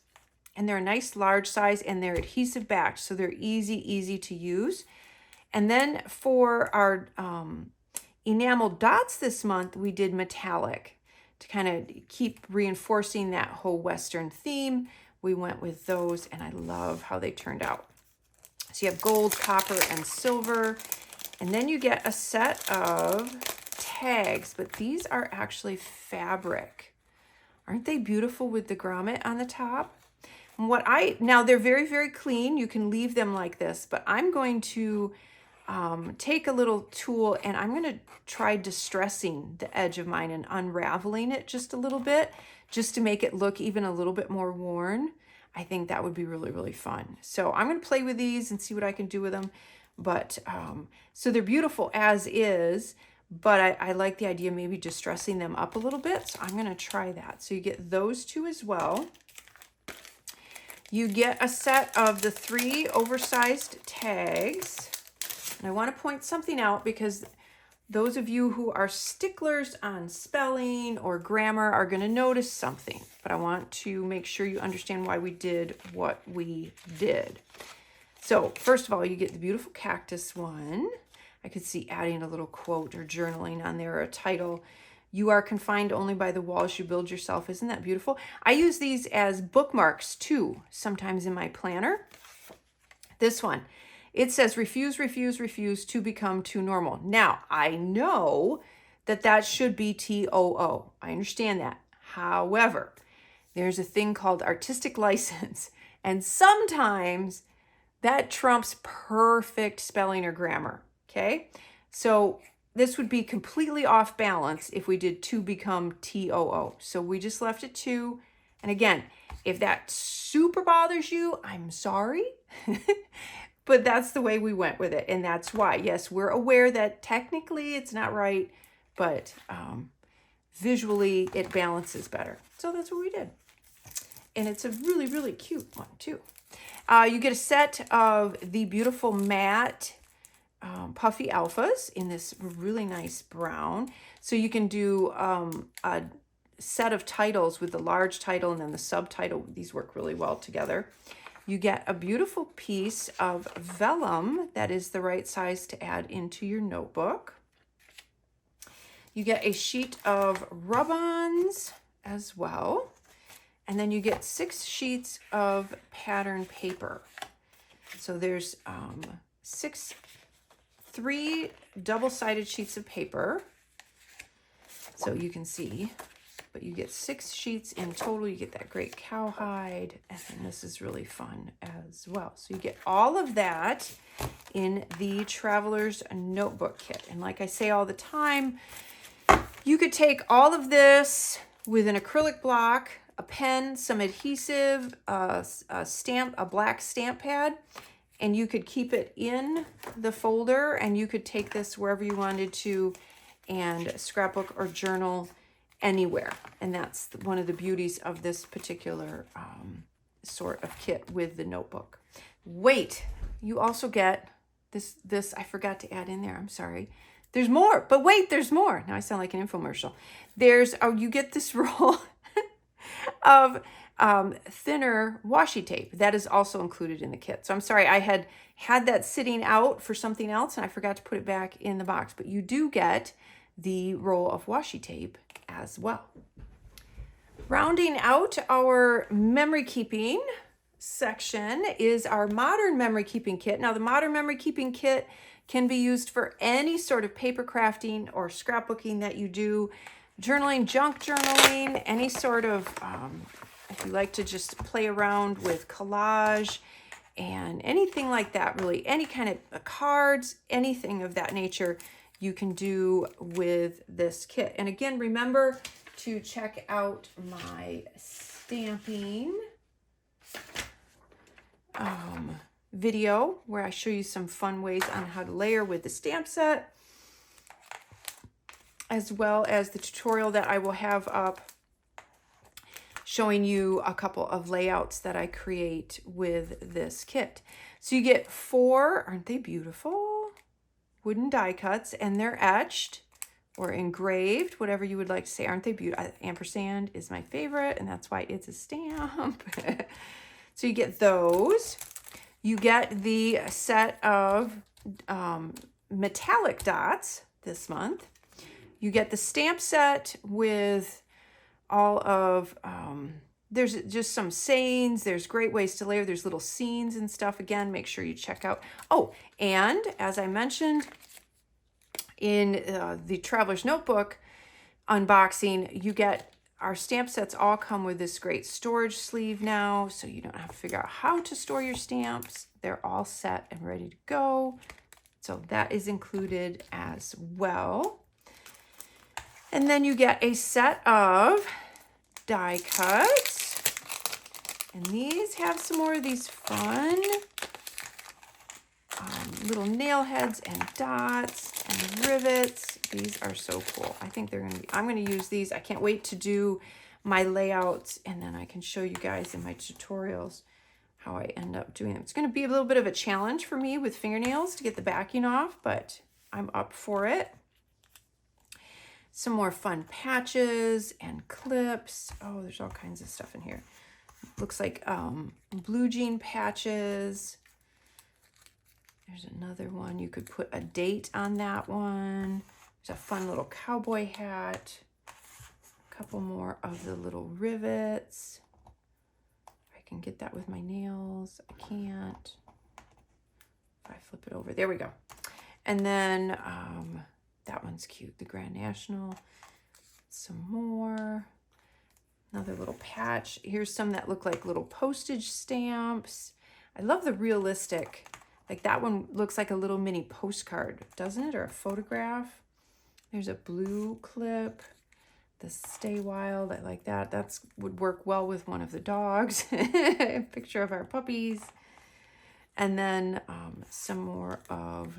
and they're a nice large size, and they're adhesive backed, so they're easy to use. And then for our enamel dots this month, we did metallic to kind of keep reinforcing that whole Western theme. We went with those, and I love how they turned out. So you have gold, copper, and silver. And then you get a set of tags, but these are actually fabric. Aren't they beautiful with the grommet on the top? Now they're very clean. You can leave them like this, but I'm going to take a little tool and I'm going to try distressing the edge of mine and unraveling it just a little bit, just to make it look even a little bit more worn. I think that would be really fun. So I'm going to play with these and see what I can do with them. But so they're beautiful as is, but I like the idea of maybe distressing them up a little bit. So I'm going to try that. So you get those two as well. You get a set of the 3 oversized tags. And I want to point something out, because those of you who are sticklers on spelling or grammar are going to notice something. But I want to make sure you understand why we did what we did. So first of all, you get the beautiful cactus one. I could see adding a little quote or journaling on there, or a title. You are confined only by the walls you build yourself. Isn't that beautiful? I use these as bookmarks too, sometimes in my planner. This one, it says refuse to become too normal. Now, I know that should be TOO. I understand that. However, there's a thing called artistic license, and sometimes that trumps perfect spelling or grammar, okay? So this would be completely off balance if we did to become TOO. So we just left it 2. And again, if that super bothers you, I'm sorry. But that's the way we went with it. And that's why, yes, we're aware that technically it's not right, but visually it balances better. So that's what we did. And it's a really cute one too. You get a set of the beautiful matte puffy alphas in this really nice brown. So you can do a set of titles with the large title and then the subtitle. These work really well together. You get a beautiful piece of vellum that is the right size to add into your notebook. You get a sheet of rub-ons as well. And then you get 6 sheets of pattern paper. So there's 3 double-sided sheets of paper. So you can see, but you get 6 sheets in total. You get that great cowhide, and then this is really fun as well. So you get all of that in the Traveler's Notebook Kit. And like I say all the time, you could take all of this with an acrylic block, a pen, some adhesive, a black stamp pad, and you could keep it in the folder, and you could take this wherever you wanted to and scrapbook or journal anywhere. And that's one of the beauties of this particular sort of kit with the notebook. Wait, you also get this I forgot to add in there. I'm sorry. There's more, but wait, there's more. Now I sound like an infomercial. You get this roll of thinner washi tape that is also included in the kit. So I'm sorry, I had that sitting out for something else and I forgot to put it back in the box, but you do get the roll of washi tape as well. Rounding out our memory keeping section is our modern memory keeping kit. Now the modern memory keeping kit can be used for any sort of paper crafting or scrapbooking that you do, journaling, junk journaling, any sort of, if you like to just play around with collage and anything like that, really, any kind of cards, anything of that nature, you can do with this kit. And again, remember to check out my stamping video where I show you some fun ways on how to layer with the stamp set, as well as the tutorial that I will have up showing you a couple of layouts that I create with this kit. So you get 4, aren't they beautiful? Wooden die cuts, and they're etched or engraved, whatever you would like to say. Aren't they beautiful? Ampersand is my favorite, and that's why it's a stamp. So you get those. You get the set of metallic dots this month. You get the stamp set with all of, there's just some sayings. There's great ways to layer. There's little scenes and stuff. Again, make sure you check out. Oh, and as I mentioned in the Traveler's Notebook unboxing, you get our stamp sets all come with this great storage sleeve now, so you don't have to figure out how to store your stamps. They're all set and ready to go. So that is included as well. And then you get a set of die cuts. And these have some more of these fun little nail heads and dots and rivets. These are so cool. I think they're gonna be, I'm gonna use these. I can't wait to do my layouts, and then I can show you guys in my tutorials how I end up doing them. It's gonna be a little bit of a challenge for me with fingernails to get the backing off, but I'm up for it. Some more fun patches and clips. Oh, there's all kinds of stuff in here. Looks like blue jean patches. There's another one. You could put a date on that one. There's a fun little cowboy hat. A couple more of the little rivets. If I can get that with my nails. I can't. If I flip it over. There we go. And then that one's cute. The Grand National. Some more. Another little patch. Here's some that look like little postage stamps. I love the realistic. Like that one looks like a little mini postcard, doesn't it? Or a photograph. There's a blue clip. The Stay Wild, I like that. That's would work well with one of the dogs. A picture of our puppies. And then some more of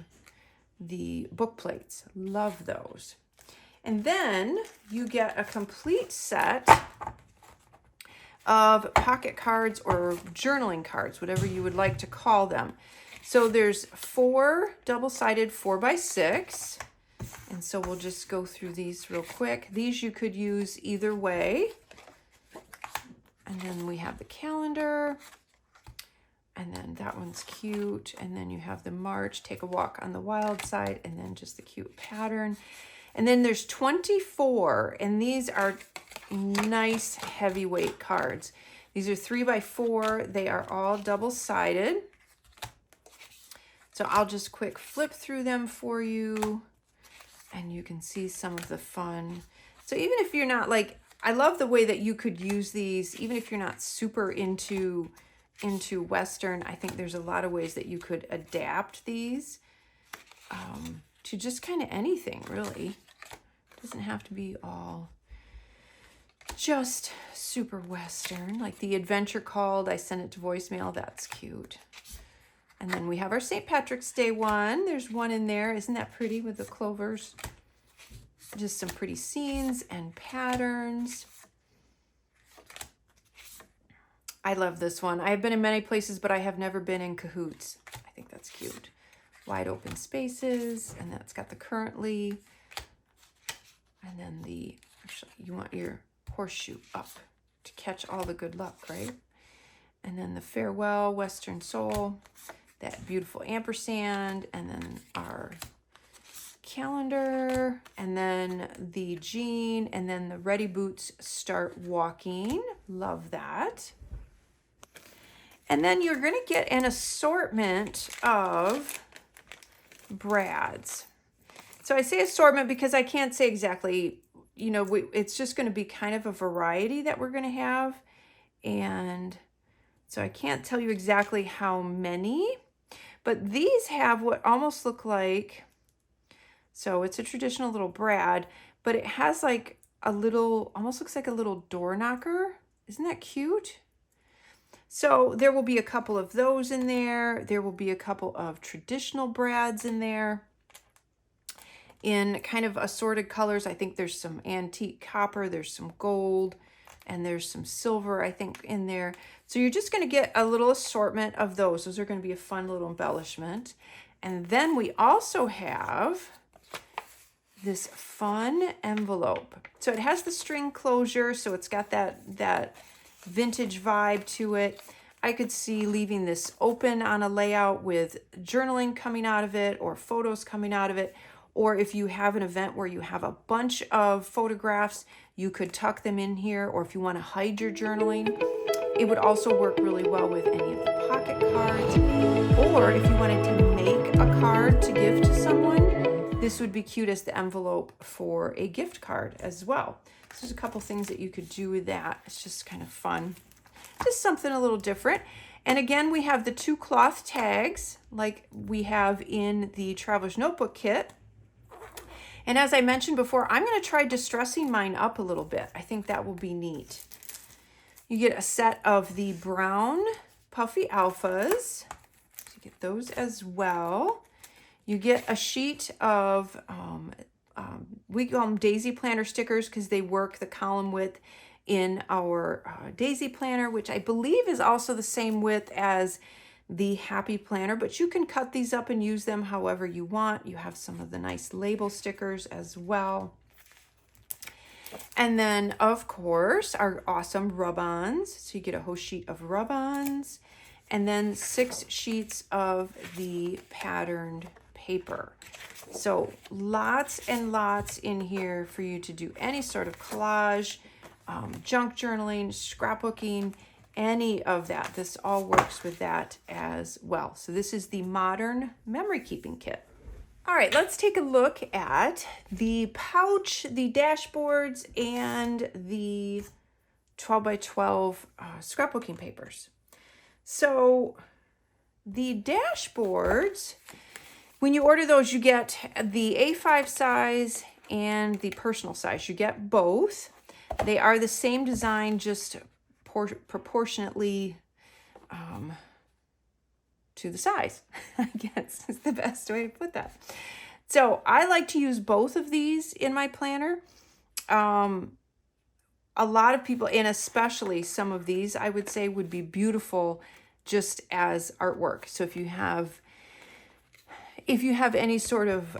the book plates. Love those. And then you get a complete set of pocket cards or journaling cards, whatever you would like to call them. So there's 4 double-sided 4x6. And so we'll just go through these real quick. These you could use either way. And then we have the calendar. And then that one's cute. And then you have the March, Take a Walk on the Wild Side, and then just the cute pattern. And then there's 24, and these are nice heavyweight cards. These are 3x4. They are all double-sided. So I'll just quick flip through them for you, and you can see some of the fun. So even if you're not like, I love the way that you could use these, even if you're not super into Western, I think there's a lot of ways that you could adapt these to just kind of anything, really. It doesn't have to be all just super Western. Like the Adventure Called, I sent it to voicemail. That's cute. And then we have our St. Patrick's Day one. There's one in there. Isn't that pretty with the clovers? Just some pretty scenes and patterns. I love this one. I have been in many places, but I have never been in cahoots. I think that's cute. Wide open spaces, and that's got the currently. And then the, actually, you want your horseshoe up to catch all the good luck, right? And then the Farewell, Western Soul, that beautiful ampersand, and then our calendar, and then the jean, and then the Ready Boots Start Walking. Love that. And then you're going to get an assortment of brads. So I say assortment because I can't say exactly, you know, it's just going to be kind of a variety that we're going to have. And so I can't tell you exactly how many, but these have what almost look like, so it's a traditional little brad, but it has like a little, almost looks like a little door knocker. Isn't that cute? So there will be a couple of those in there. There will be a couple of traditional brads in there in kind of assorted colors. I think there's some antique copper, there's some gold, and there's some silver, I think, in there. So you're just going to get a little assortment of those. Those are going to be a fun little embellishment. And then we also have this fun envelope. So it has the string closure, so it's got that vintage vibe to it. I could see leaving this open on a layout with journaling coming out of it or photos coming out of it. Or if you have an event where you have a bunch of photographs, you could tuck them in here. Or if you want to hide your journaling, it would also work really well with any of the pocket cards. Or if you wanted to make a card to give to someone, this would be cute as the envelope for a gift card as well. So there's a couple things that you could do with that. It's just kind of fun. Just something a little different. And again, we have the 2 cloth tags like we have in the Traveler's Notebook Kit. And as I mentioned before, I'm going to try distressing mine up a little bit. I think that will be neat. You get a set of the brown puffy alphas. So you get those as well. You get a sheet of, we call them daisy planner stickers because they work the column width in our daisy planner, which I believe is also the same width as the happy planner, but you can cut these up and use them however you want. You have some of the nice label stickers as well. And then, of course, our awesome rub-ons. So you get a whole sheet of rub-ons and then 6 sheets of the patterned paper. So lots and lots in here for you to do any sort of collage, junk journaling, scrapbooking, any of that. This all works with that as well. So this is the Modern Memory Keeping Kit. All right, let's take a look at the pouch, the dashboards, and the 12 by 12 scrapbooking papers. So the dashboards, when you order those, you get the A5 size and the personal size. You get both. They are the same design, just proportionately to the size, I guess is the best way to put that. So I like to use both of these in my planner. A lot of people, and especially some of these, I would say would be beautiful just as artwork. So if you have any sort of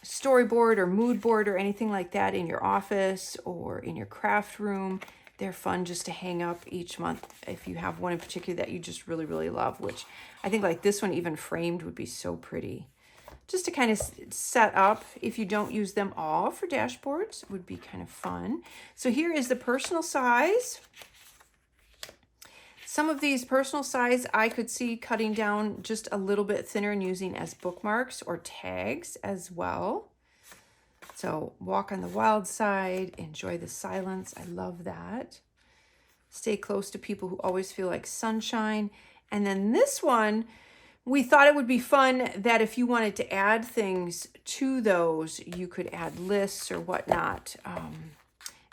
storyboard or mood board or anything like that in your office or in your craft room, they're fun just to hang up each month if you have one in particular that you just really, really love, which I think like this one even framed would be so pretty. Just to kind of set up, if you don't use them all for dashboards, it would be kind of fun. So here is the personal size. Some of these personal size I could see cutting down just a little bit thinner and using as bookmarks or tags as well. So walk on the wild side, enjoy the silence. I love that. Stay close to people who always feel like sunshine. And then this one, we thought it would be fun that if you wanted to add things to those, you could add lists or whatnot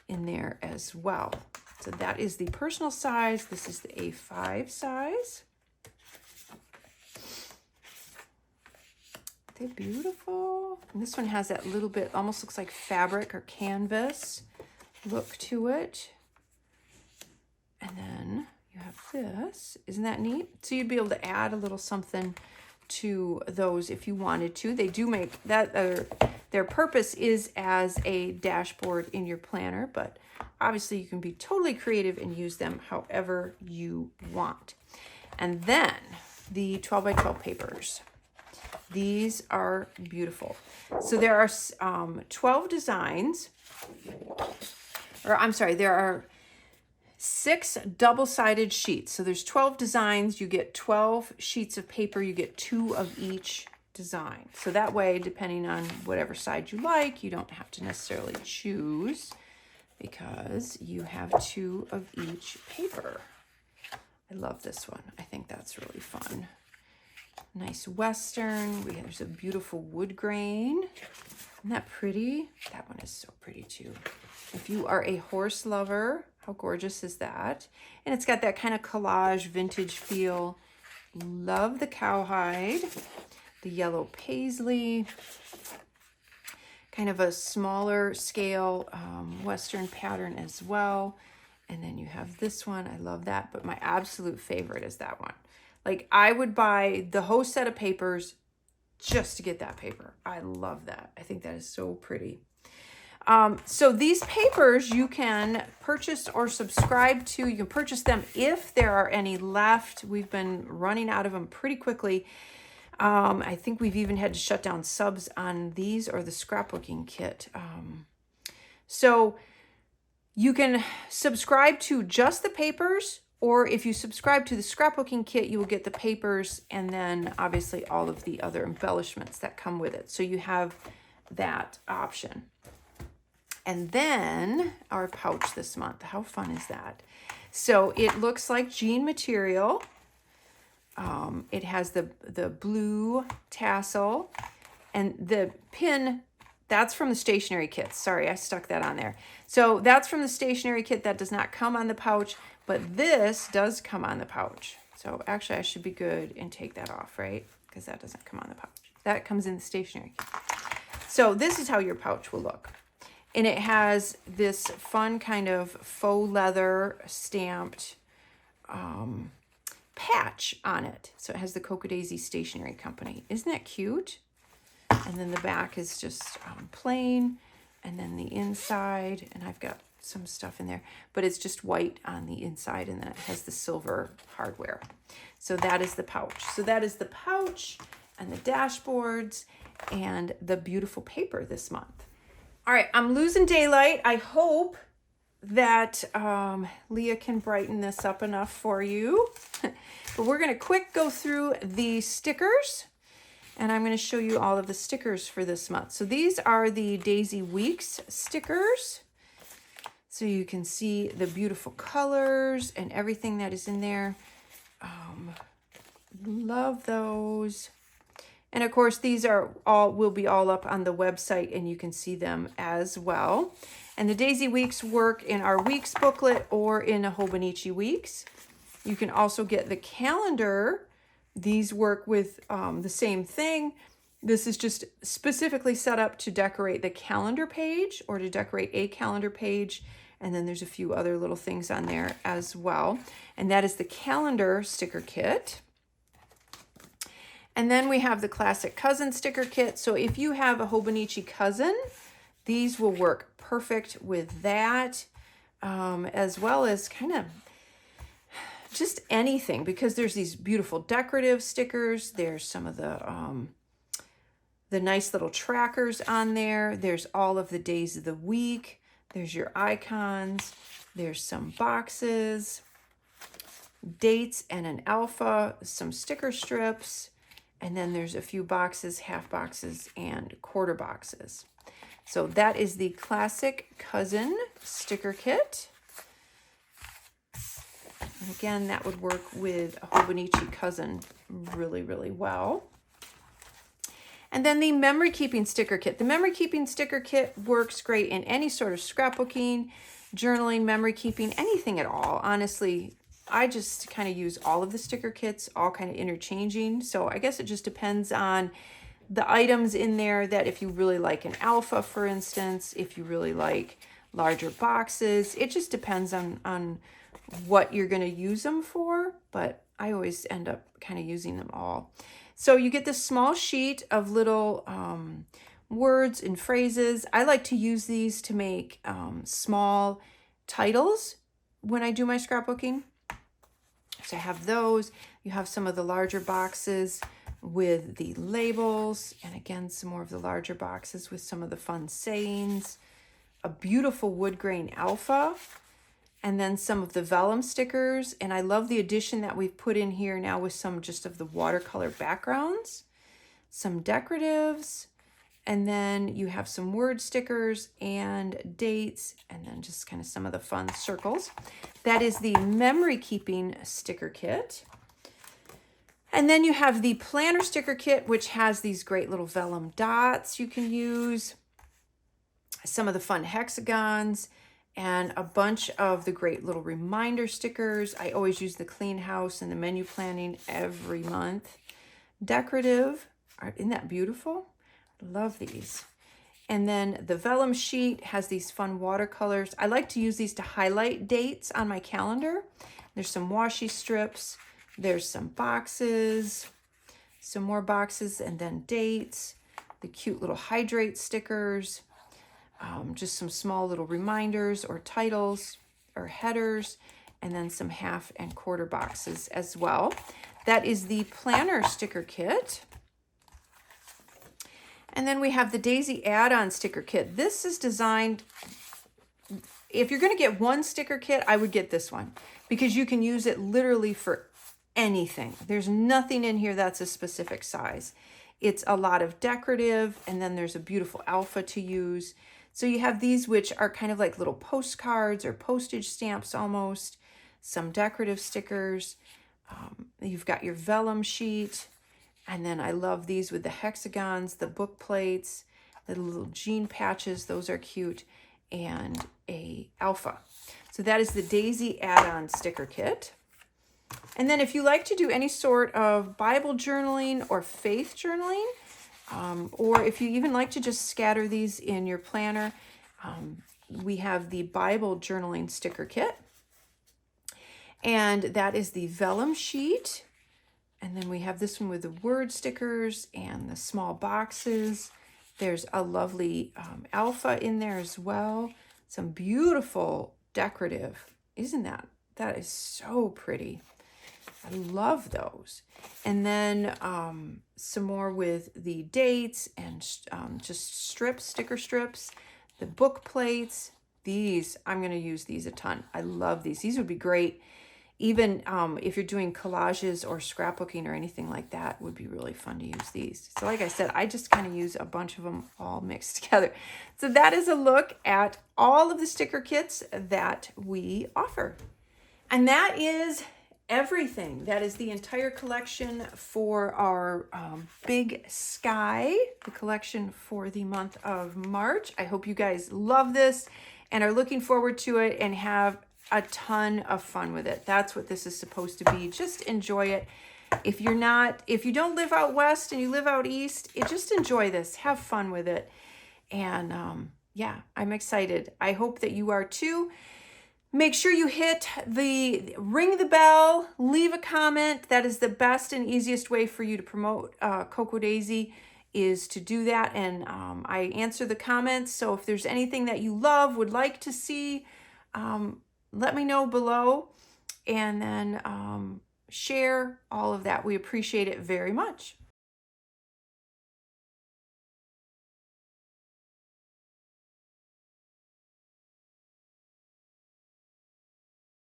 in there as well. So that is the personal size. This is the A5 size. They're beautiful. And this one has that little bit, almost looks like fabric or canvas look to it. And then you have this. Isn't that neat? So you'd be able to add a little something to those if you wanted to. They do make that, their purpose is as a dashboard in your planner, but obviously you can be totally creative and use them however you want. And then the 12 by 12 papers. These are beautiful. So there are 12 designs, or I'm sorry, there are 6 double-sided sheets. So there's 12 designs. You get 12 sheets of paper. You get 2 of each design. So that way, depending on whatever side you like, you don't have to necessarily choose because you have 2 of each paper. I love this one. I think that's really fun. Nice Western. There's a beautiful wood grain. Isn't that pretty? That one is so pretty too. If you are a horse lover, how gorgeous is that? And it's got that kind of collage vintage feel. Love the cowhide, the yellow paisley, kind of a smaller scale Western pattern as well. And then you have this one. I love that, but my absolute favorite is that one. Like I would buy the whole set of papers just to get that paper. I love that. I think that is so pretty. So these papers you can purchase or subscribe to. You can purchase them if there are any left. We've been running out of them pretty quickly. I think we've even had to shut down subs on these or the scrapbooking kit. So you can subscribe to just the papers, or if you subscribe to the scrapbooking kit, you will get the papers and then obviously all of the other embellishments that come with it. So you have that option. And then our pouch this month. How fun is that? So it looks like jean material. It has the blue tassel and the pin. That's from the Stationery Kit. Sorry, I stuck that on there. So that's from the Stationery Kit. That does not come on the pouch, but this does come on the pouch. So actually I should be good and take that off, right? Because that doesn't come on the pouch. That comes in the Stationery Kit. So this is how your pouch will look. And it has this fun kind of faux leather stamped patch on it. So it has the Cocoa Daisy Stationery Company. Isn't that cute? And then the back is just plain. And then the inside, and I've got some stuff in there, but it's just white on the inside, and then it has the silver hardware. So that is the pouch. So that is the pouch and the dashboards and the beautiful paper this month. All right, I'm losing daylight. I hope that Leah can brighten this up enough for you. But we're going to quick go through the stickers, and I'm going to show you all of the stickers for this month. So these are the Daisy Weeks stickers. So you can see the beautiful colors and everything that is in there. Love those. And of course, these will be all up on the website, and you can see them as well. And the Daisy Weeks work in our Weeks booklet or in a Hobonichi Weeks. You can also get the calendar. These work with the same thing. This is just specifically set up to decorate the calendar page or to decorate a calendar page. And then there's a few other little things on there as well. And that is the calendar sticker kit. And then we have the classic cousin sticker kit. So if you have a Hobonichi cousin, these will work perfect with that, as well as kind of just anything, because there's these beautiful decorative stickers. There's some of the nice little trackers on there. There's all of the days of the week. There's your icons. There's some boxes, dates and an alpha, some sticker strips. And then there's a few boxes, half boxes, and quarter boxes. So that is the classic cousin sticker kit. And again, that would work with a Hobonichi cousin really, really well. And then the memory keeping sticker kit. The memory keeping sticker kit works great in any sort of scrapbooking, journaling, memory keeping, anything at all. Honestly, I just kind of use all of the sticker kits, all kind of interchanging. So I guess it just depends on the items in there, that if you really like an alpha, for instance, if you really like larger boxes, it just depends on what you're going to use them for. But I always end up kind of using them all. So you get this small sheet of little words and phrases. I like to use these to make small titles when I do my scrapbooking. So I have those. You have some of the larger boxes with the labels, and again, some more of the larger boxes with some of the fun sayings, a beautiful wood grain alpha, and then some of the vellum stickers. And I love the addition that we've put in here now with some just of the watercolor backgrounds, some decoratives, and then you have some word stickers and dates, and then just kind of some of the fun circles. That is the memory keeping sticker kit. And then you have the planner sticker kit, which has these great little vellum dots you can use, some of the fun hexagons, and a bunch of the great little reminder stickers. I always use the clean house and the menu planning every month. Decorative, isn't that beautiful? Love these. And then the vellum sheet has these fun watercolors. I like to use these to highlight dates on my calendar. There's some washi strips. There's some boxes. some more boxes, and then dates, the cute little hydrate stickers, just some small little reminders or titles or headers, and then some half and quarter boxes as well. That is the planner sticker kit. And then we have the Daisy add-on sticker kit. This is designed, if you're going to get one sticker kit, I would get this one because you can use it literally for anything. There's nothing in here that's a specific size. It's a lot of decorative, and then there's a beautiful alpha to use. So you have these, which are kind of like little postcards or postage stamps almost, some decorative stickers. You've got your vellum sheet. And then I love these with the hexagons, the book plates, the little jean patches. Those are cute. And a alpha. So that is the Daisy add-on sticker kit. And then if you like to do any sort of Bible journaling or faith journaling, or if you even like to just scatter these in your planner, we have the Bible journaling sticker kit. And that is the vellum sheet. And then we have this one with the word stickers and the small boxes. There's a lovely alpha in there as well. Some beautiful decorative. Isn't that? That is so pretty. I love those. And then some more with the dates and just strips, sticker strips, the book plates. These, I'm going to use these a ton. I love these. These would be great. Even if you're doing collages or scrapbooking or anything like that, would be really fun to use these. So like I said, I just kind of use a bunch of them all mixed together. So that is a look at all of the sticker kits that we offer. And that is everything. That is the entire collection for our Big Sky, the collection for the month of March. I hope you guys love this and are looking forward to it and have a ton of fun with it. That's what this is supposed to be. Just enjoy it. If you don't live out west and you live out east, just enjoy this. Have fun with it. And yeah, I'm excited. I hope that you are too. Make sure you ring the bell, leave a comment. That is the best and easiest way for you to promote Cocoa Daisy, is to do that. And I answer the comments. So if there's anything that you love, would like to see, let me know below, and then share all of that. We appreciate it very much.